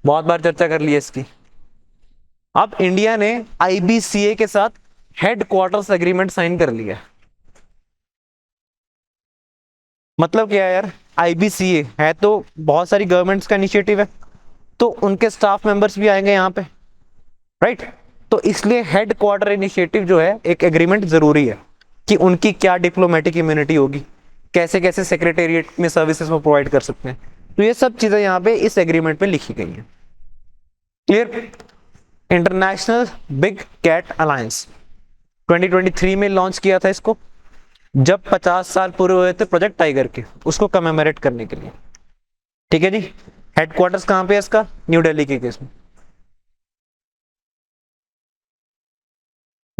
बहुत बार चर्चा कर ली है इसकी। अब इंडिया ने IBCA के साथ हेडक्वार्टर्स एग्रीमेंट साइन कर लिया। मतलब क्या है यार, IBCA है तो बहुत सारी गवर्नमेंट्स का इनिशिएटिव है, तो उनके स्टाफ मेंबर्स भी आएंगे यहाँ पे, राइट। तो इसलिए हेडक्वार्टर इनिशिएटिव जो है एक एग्रीमेंट जरूरी है कि उनकी क्या डिप्लोमेटिक इम्यूनिटी होगी, कैसे कैसे सेक्रेटेरिएट में सर्विसेज वो प्रोवाइड कर सकते हैं। तो ये सब चीजें यहाँ पे इस एग्रीमेंट में लिखी गई हैं। Clear? International big cat alliance 2023 में लॉन्च किया था इसको, जब 50 साल पूरे हुए थे प्रोजेक्ट टाइगर के, उसको कमेमोरेट करने के लिए। ठीक है जी। हेडक्वार्टर्स कहाँ पे है इसका? न्यू दिल्ली के केस में,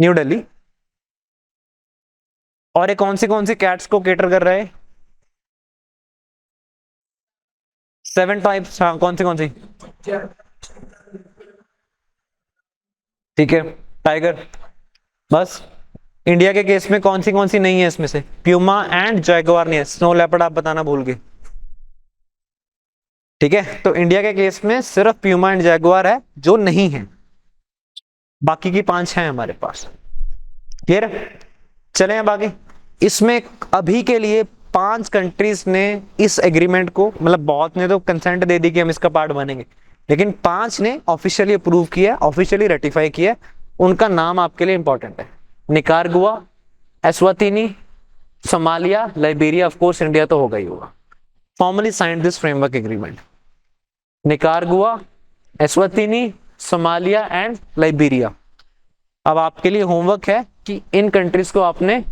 न्यू दिल्ली। और ये कौन सी कैट्स को केटर कर रहा है? 7 टाइप्स, हाँ कौन सी? ठीक है, टाइगर। बस इंडिया के केस में कौन सी नहीं है इसमें से? प्यूमा एंड जैगुआर नहीं है, स्नो लेपर्ड आप बताना भूल गए। ठीक है, तो इंडिया के केस में सिर्फ प्यूमा एंड जैगुआर है जो नहीं है, बाकी की 5 हैं हमारे पास। क्लियर है? चले अब आगे। इसमें अभी के लिए 5 कंट्रीज ने इस एग्रीमेंट को, मतलब बहुत ने तो कंसेंट दे दी कि हम इसका पार्ट बनेंगे, लेकिन 5 ने ऑफिशियली अप्रूव किया, ऑफिशियली रेटिफाई किया। उनका नाम आपके लिए इंपॉर्टेंट है। Nicaragua, Eswatini, Somalia, Liberia, of course India तो होगा ही होगा। Formally signed this framework agreement. Nicaragua, Eswatini, Somalia and Liberia. अब आपके लिए होमवर्क है कि इन कंट्रीज को आपने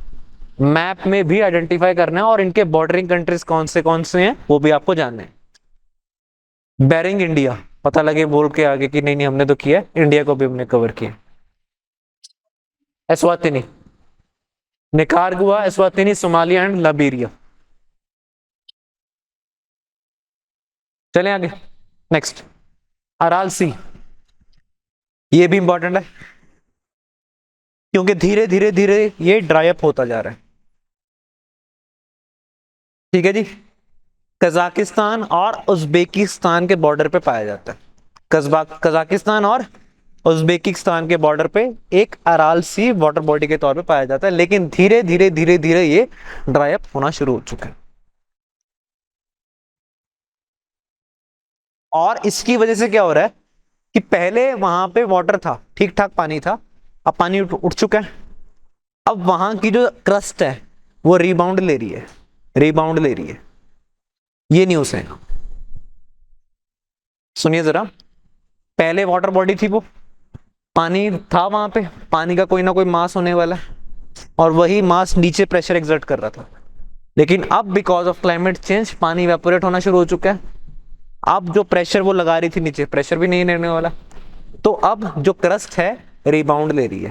मैप में भी आइडेंटिफाई करना है और इनके बॉर्डरिंग कंट्रीज कौन से हैं वो भी आपको जानना है। बेरिंग इंडिया, पता लगे बोल के आगे कि नहीं नहीं हमने तो किया, इंडिया को भी हमने कवर किया। Eswatini, Nicaragua, Eswatini, Somalia and Liberia. चलें आगे। नेक्स्ट, अराल सी। ये भी इंपॉर्टेंट है क्योंकि धीरे धीरे धीरे ये ड्राई अप होता जा रहा है। ठीक है जी। कजाकिस्तान और उज्बेकिस्तान के बॉर्डर पे पाया जाता है। कजाकिस्तान और उज्बेकिस्तान के बॉर्डर पे एक अराल सी वाटर बॉडी के तौर पे पाया जाता है, लेकिन धीरे धीरे धीरे धीरे ये ड्राई अप होना शुरू हो चुका है। और इसकी वजह से क्या हो रहा है कि पहले वहां पे वाटर था, ठीक ठाक पानी था, अब पानी उठ चुका है। अब वहां की जो क्रस्ट है वो रिबाउंड ले रही है, रिबाउंड ले रही है। ये न्यूज है, सुनिए जरा। पहले वाटर बॉडी थी, वो पानी था वहां पे, पानी का कोई ना कोई मास होने वाला है और वही मास नीचे प्रेशर एक्सर्ट कर रहा था। लेकिन अब बिकॉज ऑफ क्लाइमेट चेंज पानी इवेपोरेट होना शुरू हो चुका है। अब जो प्रेशर वो लगा रही थी नीचे, प्रेशर भी नहीं रहने वाला। तो अब जो क्रस्ट है रिबाउंड ले रही है।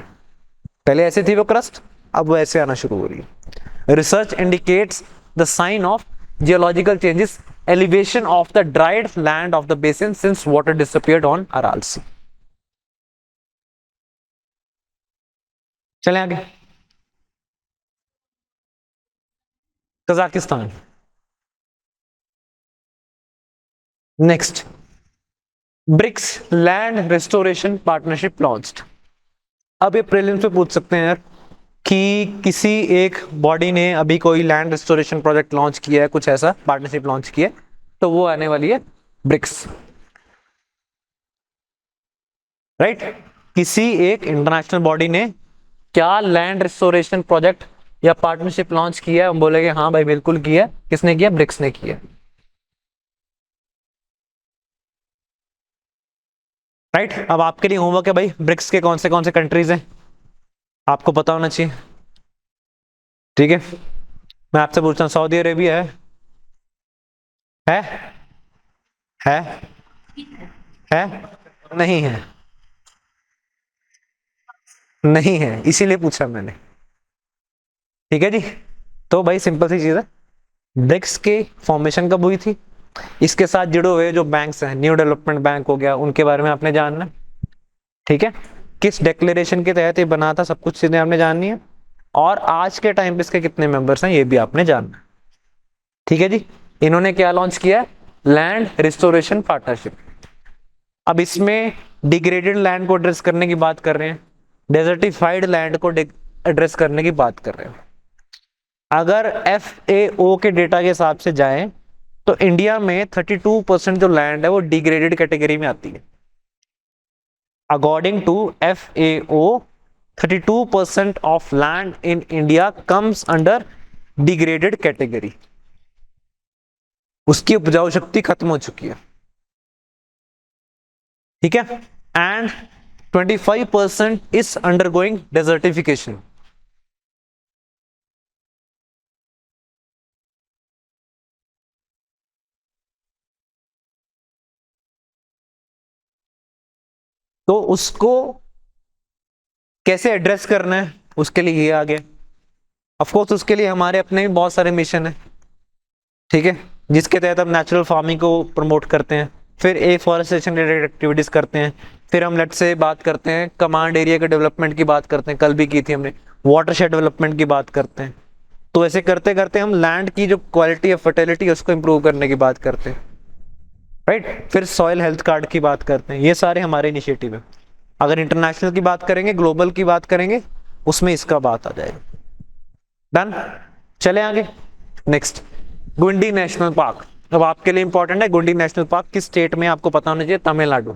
पहले ऐसे थी वो क्रस्ट, अब वो ऐसे आना शुरू हो रही है। Research indicates the sign of geological changes, elevation of the dried land of the basin since water disappeared on Aral Sea. चलें आगे। Kazakhstan. Next, BRICS land restoration partnership launched. अब ये प्रीलिम्स पे पूछ सकते हैं यार कि किसी एक बॉडी ने अभी कोई लैंड रिस्टोरेशन प्रोजेक्ट लॉन्च किया है, कुछ ऐसा पार्टनरशिप लॉन्च किया है, तो वो आने वाली है ब्रिक्स। राइट? किसी एक इंटरनेशनल बॉडी ने क्या लैंड रिस्टोरेशन प्रोजेक्ट या पार्टनरशिप लॉन्च किया है, हम बोलेंगे हाँ भाई बिल्कुल किया। किसने किया? ब्रिक्स ने किया। राइट? अब आपके लिए होमवर्क है भाई, ब्रिक्स के कौन से कंट्रीज हैं आपको पता होना चाहिए। ठीक है, मैं आपसे पूछता हूँ, सऊदी अरेबिया है है है नहीं है? नहीं है, इसीलिए पूछा मैंने। ठीक है जी। तो भाई सिंपल सी चीज है, ब्रिक्स की फॉर्मेशन कब हुई थी, इसके साथ जुड़े हुए जो बैंक्स हैं, न्यू डेवलपमेंट बैंक हो गया, उनके बारे में आपने जानना। ठीक है, किस डिक्लेरेशन के तहत ये बना था, सब कुछ चीजें आपने जाननी है। और आज के टाइम पे इसके कितने मेंबर्स हैं ये भी आपने जानना। ठीक है जी। इन्होंने क्या लॉन्च किया? Land restoration partnership. अब इसमें डिग्रेडेड लैंड को एड्रेस करने की बात कर रहे हैं, डेजर्टिफाइड लैंड को एड्रेस करने की बात कर रहे हैं। अगर FAO के डेटा के हिसाब से जाएं तो इंडिया में 32% जो लैंड है वो डिग्रेडेड कैटेगरी में आती है। According to FAO 32% of land in India comes under degraded category. उसकी उपजाऊ शक्ति खत्म हो चुकी है। ठीक है, एंड 25% इज अंडरगोइंग डेजर्टिफिकेशन। उसको कैसे एड्रेस करना है, उसके लिए ये आ गया। ऑफ कोर्स उसके लिए हमारे अपने भी बहुत सारे मिशन है, ठीक है, जिसके तहत हम नेचुरल फार्मिंग को प्रमोट करते हैं, फिर एफॉरेस्टेशन रिलेटेड एक्टिविटीज करते हैं, फिर हम लेट से बात करते हैं कमांड एरिया के डेवलपमेंट की बात करते हैं, कल भी की थी हमने, वाटरशेड डेवलपमेंट की बात करते हैं। तो ऐसे करते करते हम लैंड की जो क्वालिटी है, फर्टिलिटी, उसको इंप्रूव करने की बात करते हैं, राइट। फिर सॉइल हेल्थ कार्ड की बात करते हैं। ये सारे हमारे इनिशिएटिव है। अगर इंटरनेशनल की बात करेंगे, ग्लोबल की बात करेंगे, उसमें इसका बात आ जाएगा। डन, चले आगे। नेक्स्ट, गुंडी नेशनल पार्क। अब आपके लिए इंपॉर्टेंट है, गुंडी नेशनल पार्क किस स्टेट में, आपको पता होना चाहिए, तमिलनाडु।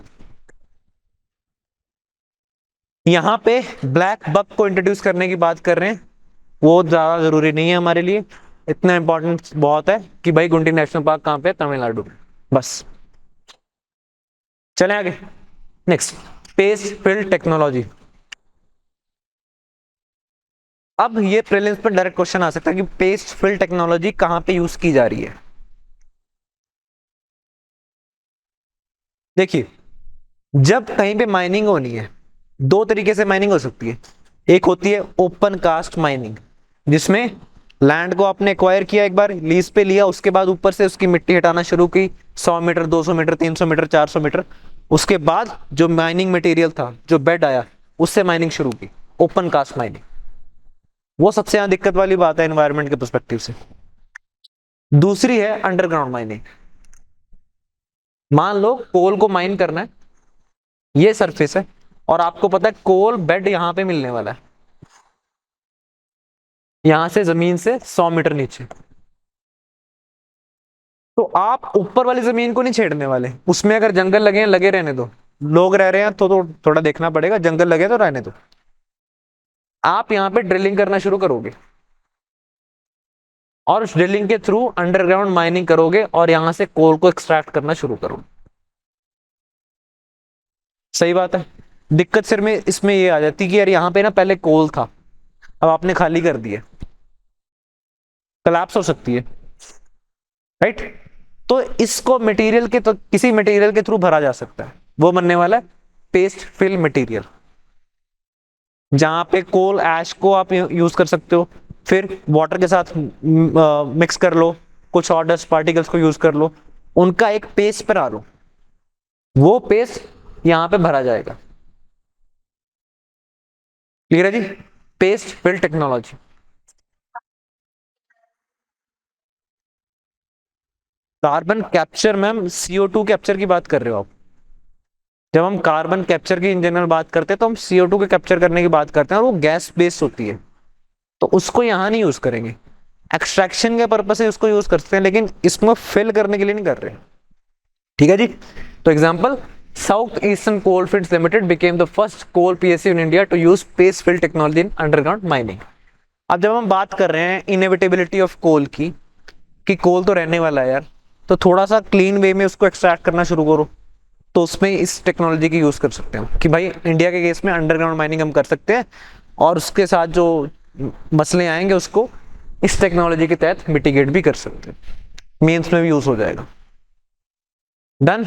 यहां पे ब्लैक बक को इंट्रोड्यूस करने की बात कर रहे हैं, वो ज्यादा जरूरी नहीं है हमारे लिए, इतना इंपॉर्टेंट बहुत है कि भाई गुंडी नेशनल पार्क कहां पे, तमिलनाडु, बस। चले आगे। Next, paste fill technology. अब ये प्रीलिम्स पर डायरेक्ट क्वेश्चन आ सकता है कि पेस्ट फिल टेक्नोलॉजी कहां पे यूज की जा रही है। देखिए, जब कहीं पे माइनिंग होनी है, दो तरीके से माइनिंग हो सकती है। एक होती है ओपन कास्ट माइनिंग, जिसमें लैंड को आपने एक्वायर किया, एक बार लीज पे लिया, उसके बाद ऊपर से उसकी मिट्टी हटाना शुरू की, 100 मीटर, 200 मीटर, 300 मीटर, 400 मीटर, उसके बाद जो माइनिंग मटेरियल था, जो बेड आया, उससे माइनिंग शुरू की, ओपन कास्ट माइनिंग। वो सबसे यहां दिक्कत वाली बात है एनवायरमेंट के पर्सपेक्टिव से। दूसरी है अंडरग्राउंड माइनिंग। मान लो कोल को माइन करना है, ये सरफेस है, और आपको पता है कोल बेड यहां पे मिलने वाला है, यहां से जमीन से 100 मीटर नीचे। तो आप ऊपर वाली जमीन को नहीं छेड़ने वाले, उसमें अगर जंगल लगे हैं, लगे रहने दो, लोग रह रहे हैं तो थोड़ा देखना पड़ेगा, जंगल लगे तो रहने दो। आप यहां पे ड्रिलिंग करना शुरू करोगे, और उस ड्रिलिंग के थ्रू अंडरग्राउंड माइनिंग करोगे, और यहां से कोल को एक्सट्रैक्ट करना शुरू करोगे। सही बात है। दिक्कत सिर में इसमें ये आ जाती है कि यार यहाँ पे ना पहले कोल था, अब आपने खाली कर दिया, कोलैप्स हो सकती है, राइट। तो इसको मटेरियल के, तो किसी मटेरियल के थ्रू भरा जा सकता है, वो बनने वाला है पेस्ट फिल मटेरियल, जहां पे कोल ऐश को आप यूज कर सकते हो, फिर वाटर के साथ मिक्स कर लो, कुछ और डस्ट पार्टिकल्स को यूज कर लो, उनका एक पेस्ट बना लो, वो पेस्ट यहां पे भरा जाएगा। क्लियर है जी, paste fill technology. Carbon capture, ma'am CO2 capture की बात कर रहे हो आप। जब हम कार्बन कैप्चर की इन जनरल बात करते हैं, तो हम CO2 के कैप्चर करने की बात करते हैं, और वो गैस बेस्ड होती है, तो उसको यहां नहीं यूज करेंगे। एक्सट्रैक्शन के पर्पज से उसको यूज करते हैं, लेकिन इसमें फिल करने के लिए नहीं कर रहे। ठीक है जी। तो example, South Eastern Coalfields Limited became the first coal PSU in India to use paste fill technology in underground mining. अब जब हम बात कर रहे हैं इनएविटेबिलिटी ऑफ कोल की, कि कोल तो रहने वाला है यार, तो थोड़ा सा क्लीन वे में उसको एक्सट्रैक्ट करना शुरू करो, तो उसमें इस टेक्नोलॉजी की यूज कर सकते हैं कि भाई इंडिया के केस में अंडरग्राउंड माइनिंग हम कर सकते हैं, और उसके साथ जो मसले आएंगे उसको इस टेक्नोलॉजी के तहत मिटिगेट भी कर सकते हैं, मेंस में भी यूज हो जाएगा। डन,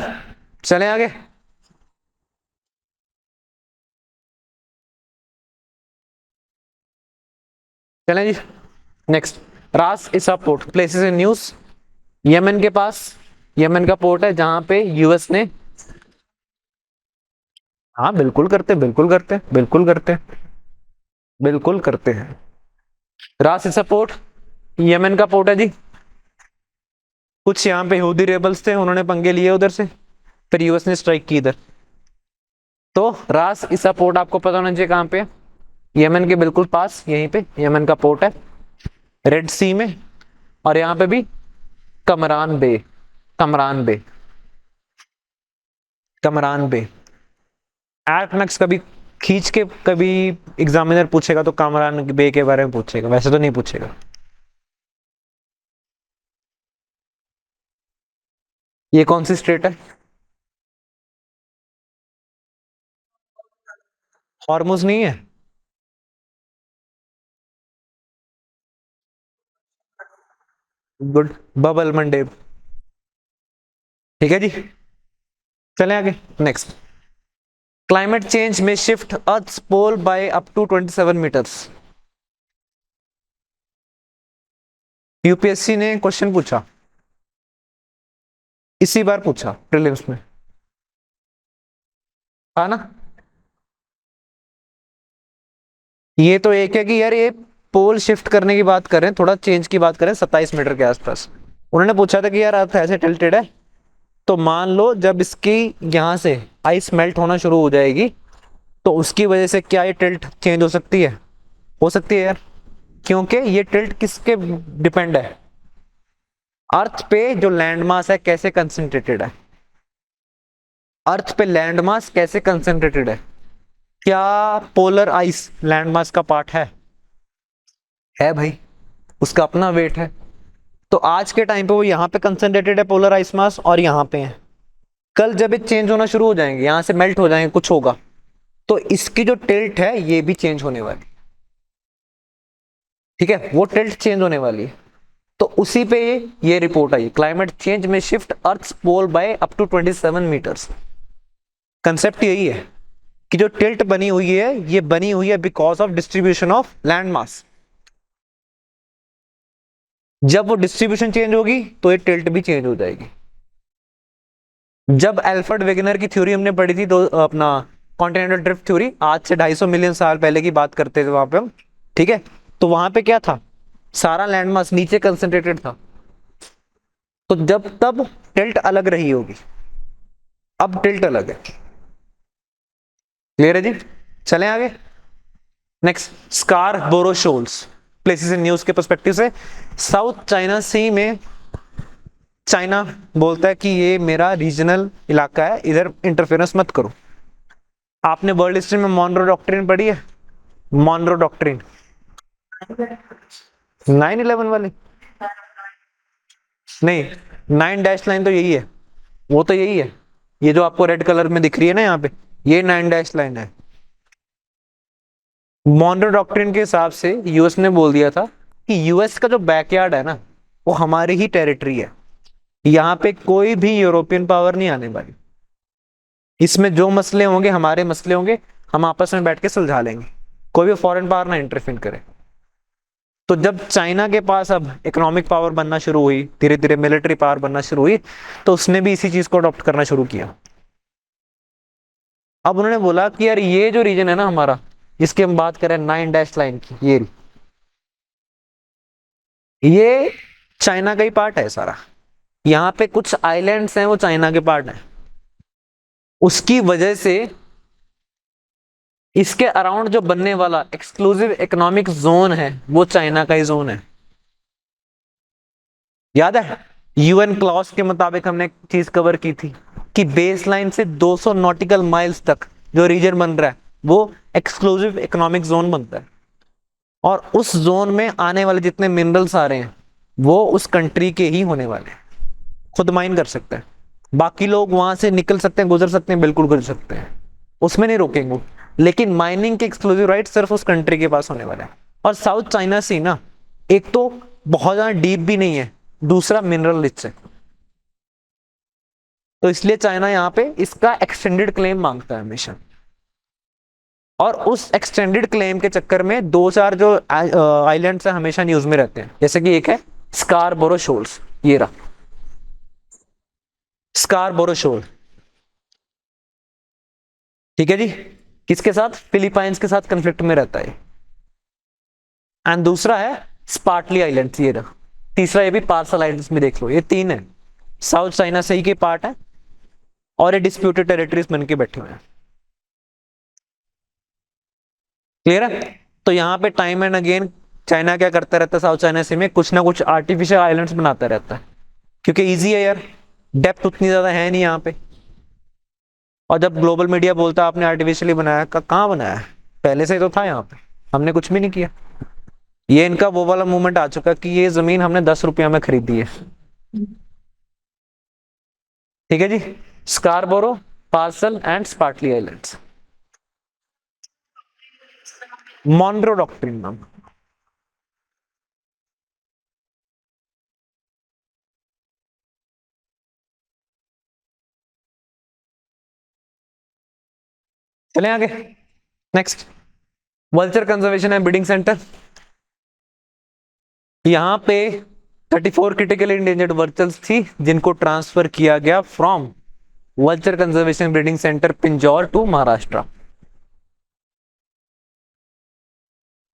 चले आगे। चलें जी। नेक्स्ट, रास इसा port places in news. Yemen के पास, यमन का पोर्ट है जहां पे यूएस ने, हाँ बिल्कुल करते, बिल्कुल करते, बिल्कुल करते, बिल्कुल करते हैं। रास इसा पोर्ट यमन का पोर्ट है जी। कुछ यहाँ पे यहूदी रेबल्स थे, उन्होंने पंगे लिए उधर से, फिर यूएस ने स्ट्राइक की इधर। तो रास इसा पोर्ट आपको पता होना चाहिए कहाँ पे है, यमन के बिल्कुल पास, यहीं पे यमन का पोर्ट है, रेड सी में। और यहाँ पे भी कमरान बे, कमरान बे, कमरान बे। एटमैक्स कभी खींच के कभी एग्जामिनर पूछेगा तो कमरान बे के बारे में पूछेगा, वैसे तो नहीं पूछेगा। ये कौन सी स्टेट है, हॉर्मुज नहीं है, गुड, बबल मंडेब। ठीक है जी, चलें आगे। नेक्स्ट, क्लाइमेट चेंज में shift earth pole by up to 27 metres. UPSC ने क्वेश्चन पूछा, इसी बार पूछा प्रीलिम्स में, है ना। ये तो एक है कि यार ये पोल शिफ्ट करने की बात करें, थोड़ा चेंज की बात करें 27 मीटर के आसपास। उन्होंने पूछा था कि यार अर्थ ऐसे टिल्टेड है, तो मान लो जब इसकी यहां से आइस मेल्ट होना शुरू हो जाएगी तो उसकी वजह से क्या ये टिल्ट चेंज हो सकती है? हो सकती है यार, क्योंकि ये टिल्ट किसके डिपेंड है? अर्थ पे जो लैंड मास है कैसे कंसंट्रेटेड है, अर्थ पे लैंड मास कैसे कंसंट्रेटेड है। क्या पोलर आइस लैंड मास का पार्ट है भाई, उसका अपना वेट है। तो आज के टाइम पे वो यहाँ पे कंसंट्रेटेड है पोलर आइस मास और यहाँ पे है। कल जब ये चेंज होना शुरू हो जाएंगे, यहाँ से मेल्ट हो जाएंगे, कुछ होगा, तो इसकी जो टिल्ट है ये भी चेंज होने वाली, ठीक है, वो टिल्ट चेंज होने वाली है। तो उसी पे ये रिपोर्ट आई, क्लाइमेट चेंज में shift earth pole by up to 27 metres. Concept यही है कि जो टिल्ट बनी हुई है ये बनी हुई है because of distribution of land mass. जब वो डिस्ट्रीब्यूशन चेंज होगी तो ये टिल्ट भी चेंज हो जाएगी। जब एल्फ्रेड वेगनर की थ्योरी हमने पढ़ी थी, तो अपना कॉन्टिनेंटल ड्रिफ्ट थ्योरी, आज से 250 मिलियन साल पहले की बात करते थे वहां पे हम, ठीक है, तो वहां पे क्या था, सारा लैंडमास नीचे कंसंट्रेटेड था। तो जब तब टिल्ट अलग रही होगी, अब टिल्ट अलग है। क्लियर है जी? चलें आगे। Next, Scarborough shoals places in news के पर्सपेक्टिव से। साउथ चाइना सी में चाइना बोलता है कि ये मेरा रीजनल इलाका है, इधर इंटरफेरेंस मत करो। आपने वर्ल्ड हिस्ट्री में मॉनरो डॉक्ट्रिन पढ़ी है? मॉनरो डॉक्ट्रिन 9/11 वाली? नहीं, 9 डैश लाइन तो यही है, वो तो यही है, ये जो आपको रेड कलर में दिख रही है ना यहाँ पे, ये 9 डैश लाइन है। मॉनरो डॉक्ट्रिन के हिसाब से यूएस ने बोल दिया था कि यूएस का जो बैकयार्ड है ना, वो हमारी ही टेरिटरी है, यहाँ पे कोई भी यूरोपियन पावर नहीं आने वाली, इसमें जो मसले होंगे हमारे मसले होंगे, हम आपस में बैठ के सुलझा लेंगे, कोई भी फॉरेन पावर ना इंटरफेयर करे। तो जब चाइना के पास अब इकोनॉमिक पावर बनना शुरू हुई, धीरे धीरे मिलिट्री पावर बनना शुरू हुई, तो उसने भी इसी चीज को अडॉप्ट करना शुरू किया। अब उन्होंने बोला कि यार ये जो रीजन है ना हमारा, जिसकी हम बात करें 9 डैश लाइन की, ये चाइना का ही पार्ट है सारा, यहाँ पे कुछ आइलैंड्स हैं वो चाइना के पार्ट हैं, उसकी वजह से इसके अराउंड जो बनने वाला एक्सक्लूसिव इकोनॉमिक जोन है वो चाइना का ही जोन है। याद है यूएन क्लॉज के मुताबिक हमने एक चीज कवर की थी कि बेस लाइन से 200 नॉटिकल माइल्स तक जो रीजन बन रहा है वो एक्सक्लूसिव इकोनॉमिक जोन बनता है, और उस जोन में आने वाले जितने मिनरल्स आ रहे हैं वो उस कंट्री के ही होने वाले हैं, खुद माइन कर सकते हैं, बाकी लोग वहां से निकल सकते हैं, गुजर सकते हैं, बिल्कुल गुजर सकते हैं, उसमें नहीं रोकेंगे, लेकिन माइनिंग के एक्सक्लूसिव राइट सिर्फ उस कंट्री के पास होने वाले हैं। और साउथ चाइना सी ना, एक तो बहुत ज्यादा डीप भी नहीं है, दूसरा मिनरल रिच है, तो इसलिए चाइना यहाँ पे इसका एक्सटेंडेड क्लेम मांगता है हमेशा, और उस एक्सटेंडेड क्लेम के चक्कर में दो चार जो आइलैंड्स है हमेशा न्यूज में रहते हैं, जैसे कि एक है स्कारबोरो शोल्स, ये रहा स्कारबोरो शोल, ठीक है जी, किसके साथ? फिलीपाइंस के साथ कंफ्लिक्ट में रहता है। एंड दूसरा है स्पार्टली आइलैंड, ये रहा तीसरा, ये भी पार्सल आइलैंड्स में देख लो, ये तीन है, साउथ चाइना से ही के पार्ट है और ये डिस्प्यूटेड टेरिटरीज बन के बैठे हुए हैं। क्लियर है? तो यहाँ पे टाइम एंड अगेन चाइना क्या करता रहता है, साउथ चाइना सी में कुछ ना कुछ आर्टिफिशियल आइलैंड्स बनाता रहता है, क्योंकि इजी है यार, डेप्थ उतनी ज्यादा है नहीं यहाँ पे। और जब ग्लोबल मीडिया बोलता है आपने आर्टिफिशियली बनाया, कहाँ बनाया है, पहले से ही तो था यहाँ पे, हमने कुछ भी नहीं किया। ये इनका वो वाला मूवमेंट आ चुका कि ये जमीन हमने 10 रुपया में खरीदी है, ठीक है जी। Scarborough, Paracel and Spratly islands, Monroe doctrine नाम। चले आगे। Next, vulture conservation and breeding centre. यहां पे 34 क्रिटिकली इंडेंजर्ड वर्चर्स थी जिनको ट्रांसफर किया गया from vulture conservation breeding centre Pinjore to Maharashtra.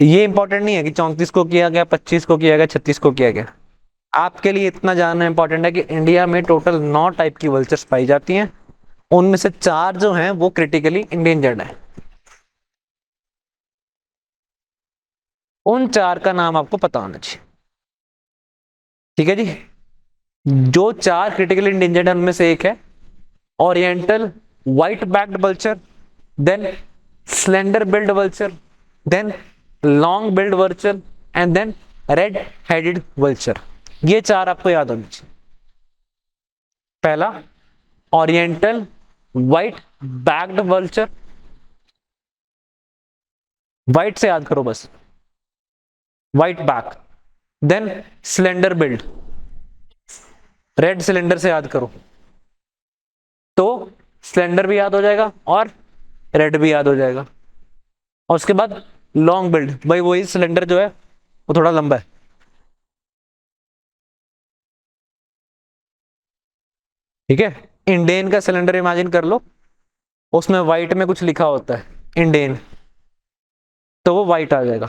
ये इंपॉर्टेंट नहीं है कि 34 को किया गया, 25 को किया गया, 36 को किया गया। आपके लिए इतना जानना इंपॉर्टेंट है कि इंडिया में टोटल 9 टाइप की वल्चर्स पाई जाती हैं, उनमें से 4 जो हैं वो क्रिटिकली इंडेंजर्ड हैं। उन 4 का नाम आपको पता होना चाहिए, ठीक है जी। जो 4 क्रिटिकली इंडेंजर्ड है उनमें से एक है oriental white backed vulture, then slender billed vulture, then long billed vulture and then red headed vulture. ये 4 आपको याद होनी चाहिए। पहला oriental white backed vulture, white से याद करो बस, white back, then slender billed, red cylinder से याद करो तो स्लेंडर भी याद हो जाएगा और रेड भी याद हो जाएगा। और उसके बाद लॉन्ग बिल्ड, भाई वही सिलेंडर जो है वो थोड़ा लंबा है, ठीक है। इंडेन का सिलेंडर इमेजिन कर लो, उसमें व्हाइट में कुछ लिखा होता है इंडेन, तो वो व्हाइट आ जाएगा,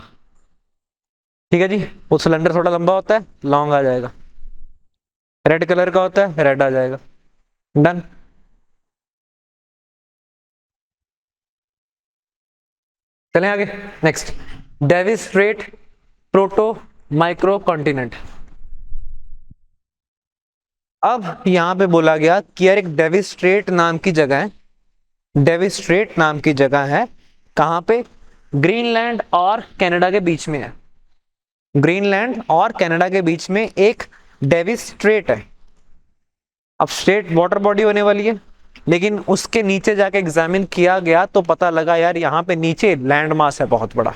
ठीक है जी। वो सिलेंडर थोड़ा लंबा होता है, लॉन्ग आ जाएगा। रेड कलर का होता है, रेड आ जाएगा। डन। चलें आगे। Next, Davis Strait proto micro continent. अब यहां पे बोला गया कि यार एक डेविस स्ट्रेट नाम की जगह है, डेविस स्ट्रेट नाम की जगह है, कहां पे? ग्रीनलैंड और कनाडा के बीच में है। ग्रीनलैंड और कनाडा के बीच में एक डेविस स्ट्रेट है। अब स्ट्रेट वाटर बॉडी होने वाली है, लेकिन उसके नीचे जाके एग्जामिन किया गया तो पता लगा यार यहाँ पे नीचे लैंड मास है बहुत बड़ा।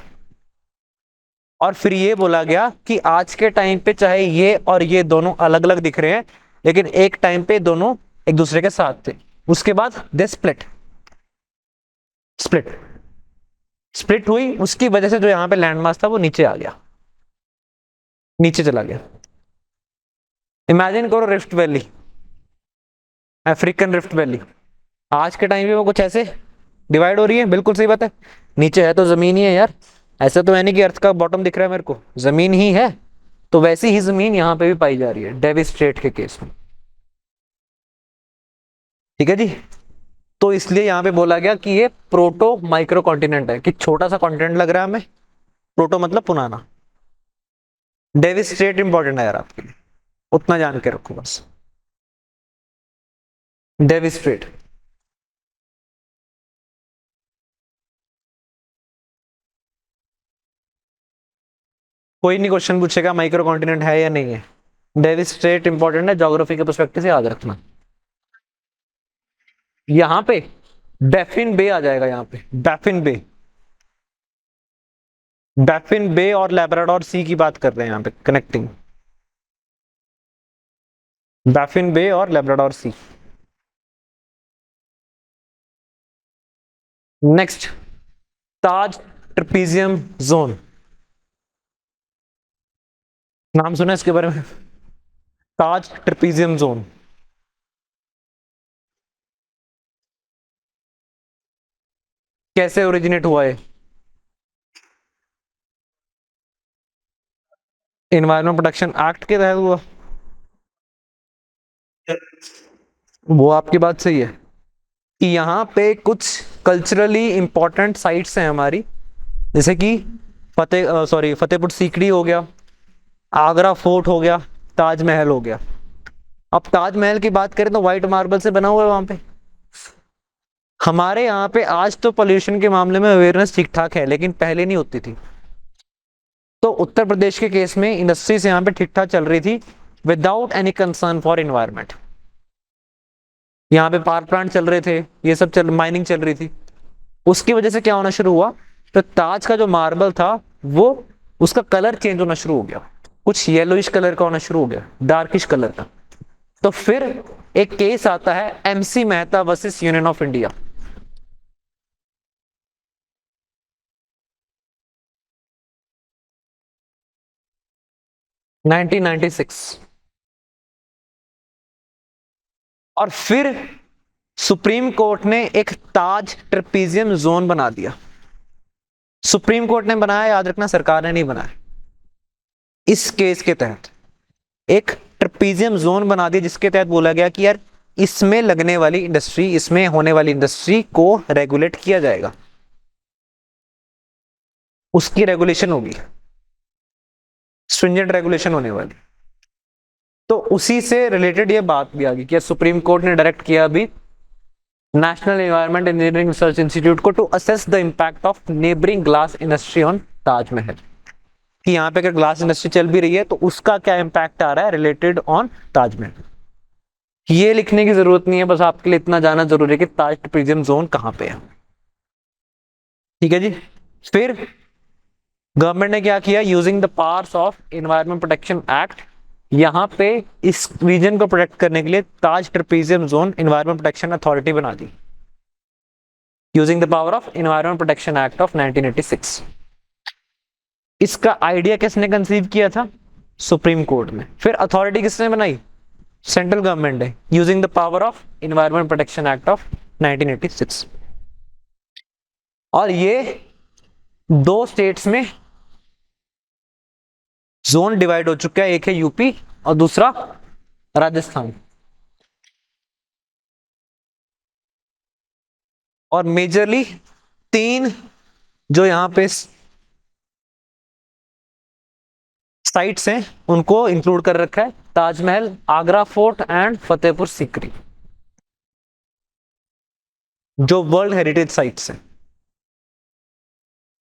और फिर ये बोला गया कि आज के टाइम पे चाहे ये और ये दोनों अलग अलग दिख रहे हैं, लेकिन एक टाइम पे दोनों एक दूसरे के साथ थे। उसके बाद दे स्प्लिट, स्प्लिट स्प्लिट हुई, उसकी वजह से जो यहाँ पे लैंड मास था वो नीचे आ गया, नीचे चला गया। इमेजिन करो rift valley, African rift valley, आज के टाइम पे वो कुछ ऐसे डिवाइड हो रही है, बिल्कुल सही बात है। नीचे है तो जमीन ही है यार, ऐसा तो है नहीं कि अर्थ का बॉटम दिख रहा है मेरे को, जमीन ही है। तो वैसी ही जमीन यहाँ पे भी पाई जा रही है डेविस स्ट्रेट के केस में, ठीक है जी। तो इसलिए यहाँ पे बोला गया कि ये प्रोटो माइक्रो कॉन्टिनेंट है, कि छोटा सा कॉन्टिनेंट लग रहा है हमें। प्रोटो मतलब पुराना। डेविस स्ट्रेट इंपॉर्टेंट है यार आपके लिए, उतना जान के रखो बस। Davis Strait. कोई नहीं क्वेश्चन पूछेगा माइक्रो कॉन्टिनेंट है या नहीं है, डेविस स्ट्रेट इंपॉर्टेंट है, ज्योग्राफी के पर्सपेक्टिव से याद रखना। यहां पे बैफिन बे आ जाएगा, यहाँ पे बैफिन बे, बैफिन बे और लैब्राडोर सी की बात कर रहे हैं यहाँ पे, कनेक्टिंग बैफिन बे और लैब्राडोर सी। नेक्स्ट, ताज ट्रपीजियम जोन, नाम सुना इसके बारे में? ताज ट्रपीजियम जोन कैसे ओरिजिनेट हुआ है? इन्वायरमेंट प्रोटेक्शन एक्ट के तहत हुआ। वो आपकी बात सही है कि यहाँ पे कुछ कल्चरली इंपॉर्टेंट साइट्स हैं हमारी, जैसे कि फतेहपुर सीकरी हो गया, आगरा फोर्ट हो गया, ताजमहल हो गया। अब ताजमहल की बात करें तो व्हाइट मार्बल से बना हुआ है वहां पे। हमारे यहाँ पे आज तो पोल्यूशन के मामले में अवेयरनेस ठीक ठाक है, लेकिन पहले नहीं होती थी। तो उत्तर प्रदेश के केस में इंडस्ट्रीज यहाँ पे ठीक ठाक चल रही थी without any concern for environment. यहाँ पे पावर प्लांट चल रहे थे, ये सब माइनिंग चल रही थी। उसकी वजह से क्या होना शुरू हुआ, तो ताज का जो मार्बल था वो, उसका कलर चेंज होना शुरू हो गया, कुछ येलोइश कलर का होना शुरू हो गया, डार्किश कलर का। तो फिर एक केस आता है MC Mehta versus union of India. 1996। और फिर सुप्रीम कोर्ट ने एक ताज ट्रेपीजियम जोन बना दिया। सुप्रीम कोर्ट ने बनाया, याद रखना, सरकार ने नहीं बनाया। इस केस के तहत एक ट्रेपीजियम जोन बना दिया, जिसके तहत बोला गया कि यार इसमें लगने वाली इंडस्ट्री, इसमें होने वाली इंडस्ट्री को रेगुलेट किया जाएगा, उसकी रेगुलेशन होगी, स्ट्रिंजेंट रेगुलेशन होने वाली। तो उसी से रिलेटेड ये बात भी आ गई कि सुप्रीम कोर्ट ने डायरेक्ट किया अभी national environment engineering research institute को to assess the impact of neighbouring glass industry on Taj Mahal, कि यहाँ पे अगर ग्लास इंडस्ट्री चल भी रही है तो उसका क्या इंपैक्ट आ रहा है रिलेटेड ऑन ताजमहल। ये लिखने की जरूरत नहीं है, बस आपके लिए इतना जानना जरूरी है कि ताज ट्रेपीजियम जोन कहां पे है। ठीक है जी। फिर गवर्नमेंट ने क्या किया, using the powers of environment protection act, यहां पे इस रीजन को प्रोटेक्ट करने के लिए Taj trapezium zone environment protection authority बना दी, using the power of environment protection act of 1986। इसका आइडिया किसने कंसीव किया था, सुप्रीम कोर्ट ने। फिर अथॉरिटी किसने बनाई, सेंट्रल गवर्नमेंट है, using the power of environment protection act of 1986। और ये दो स्टेट्स में जोन डिवाइड हो चुका है, एक है यूपी और दूसरा राजस्थान। और मेजरली तीन जो यहां पे साइट्स हैं उनको इंक्लूड कर रखा है, ताजमहल, आगरा फोर्ट एंड फतेहपुर सीकरी, जो वर्ल्ड हेरिटेज साइट्स हैं।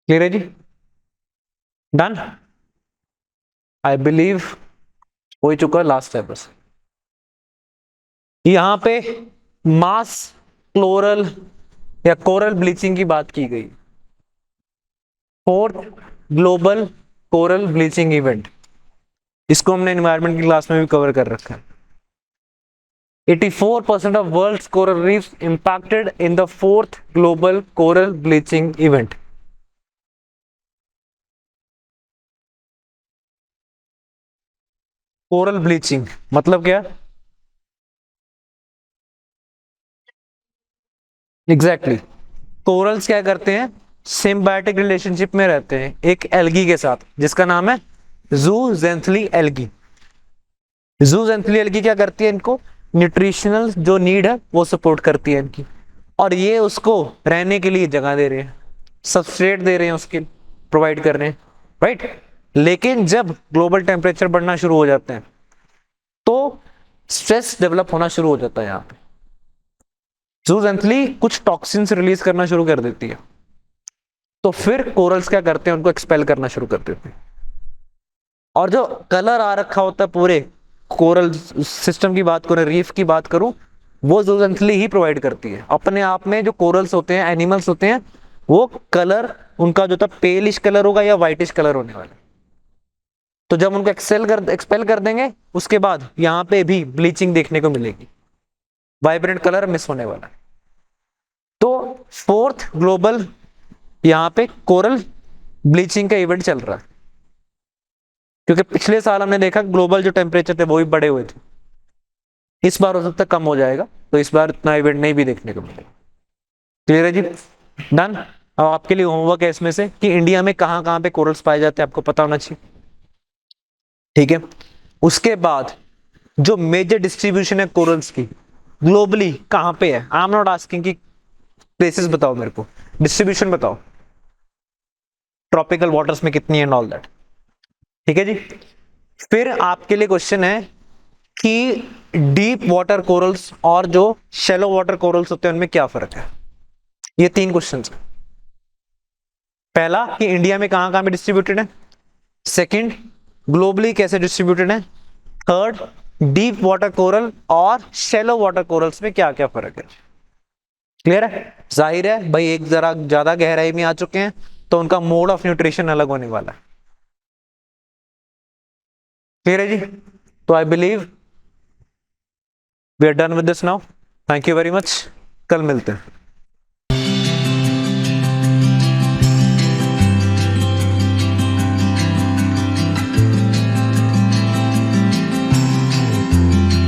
क्लियर है जी, डन। आई बिलीव हो चुका है, लास्ट है बस। यहां पे मास क्लोरल या कोरल ब्लीचिंग की बात की गई, fourth global coral bleaching event, इसको हमने एनवायरनमेंट की क्लास में भी कवर कर रखा है। 84% of world's coral reefs impacted in the fourth global coral bleaching event. Coral bleaching मतलब क्या, एग्जैक्टली कोरल्स क्या करते हैं, सिम्बायोटिक रिलेशनशिप में रहते हैं एक एल्गी के साथ, जिसका नाम है जूजेंथली एल्गी। जूजेंथली एल्गी क्या करती है, इनको न्यूट्रिशनल जो नीड है वो सपोर्ट करती है इनकी, और ये उसको रहने के लिए जगह दे रहे हैं, सबस्ट्रेट दे रहे हैं, उसके प्रोवाइड कर रहे हैं, राइट। लेकिन जब ग्लोबल टेम्परेचर बढ़ना शुरू हो जाते हैं तो स्ट्रेस डेवलप होना शुरू हो जाता है। यहाँ पे जूजेंथली कुछ टॉक्सिन्स रिलीज करना शुरू कर देती है, तो फिर कोरल्स क्या करते हैं, उनको एक्सपेल करना शुरू कर देते हैं। और जो कलर आ रखा होता है पूरे कोरल सिस्टम की बात करूं, रीफ की बात करूं, वो जूजेंथली ही प्रोवाइड करती है अपने आप में। जो कोरल्स होते हैं, एनिमल्स होते हैं, वो कलर उनका जो था पेलिश कलर होगा या व्हाइटिश कलर होने वाला। तो जब उनको एक्सपेल कर देंगे, उसके बाद यहाँ पे भी ब्लीचिंग देखने को मिलेगी, वाइब्रेंट कलर मिस होने वाला। तो फोर्थ ग्लोबल यहाँ पे कोरल ब्लीचिंग का इवेंट चल रहा है, क्योंकि पिछले साल हमने देखा ग्लोबल जो टेम्परेचर थे वो भी बढ़े हुए थे, इस बार हो सकता है कम हो जाएगा, तो इस बार इतना इवेंट नहीं भी देखने को मिलेगा। क्लियर है जी, डन। अब आपके लिए होमवर्क है इसमें से कि इंडिया में कहां कहां पे कोरल्स पाए जाते हैं, आपको पता होना चाहिए। ठीक है, उसके बाद जो मेजर डिस्ट्रीब्यूशन है कोरल्स की ग्लोबली कहां पे है, आई एम नॉट आस्किंग कि प्लेसेस बताओ मेरे को, डिस्ट्रीब्यूशन बताओ, ट्रॉपिकल वाटर्स में कितनी है, ऑल दैट। ठीक है जी। फिर आपके लिए क्वेश्चन है कि डीप वाटर कोरल्स और जो शैलो वाटर कोरल्स होते हैं उनमें क्या फर्क है। ये तीन क्वेश्चन है। पहला कि इंडिया में कहां कहां पे डिस्ट्रीब्यूटेड है, सेकंड ग्लोबली कैसे डिस्ट्रीब्यूटेड है, थर्ड डीप वाटर कोरल और शैलो वाटर कोरल्स में क्या क्या फर्क है। क्लियर है, जाहिर है भाई, एक जरा ज्यादा गहराई में आ चुके हैं तो उनका मोड ऑफ न्यूट्रिशन अलग होने वाला है। क्लियर है जी, तो I believe we are done with this now. Thank you very much, कल मिलते हैं।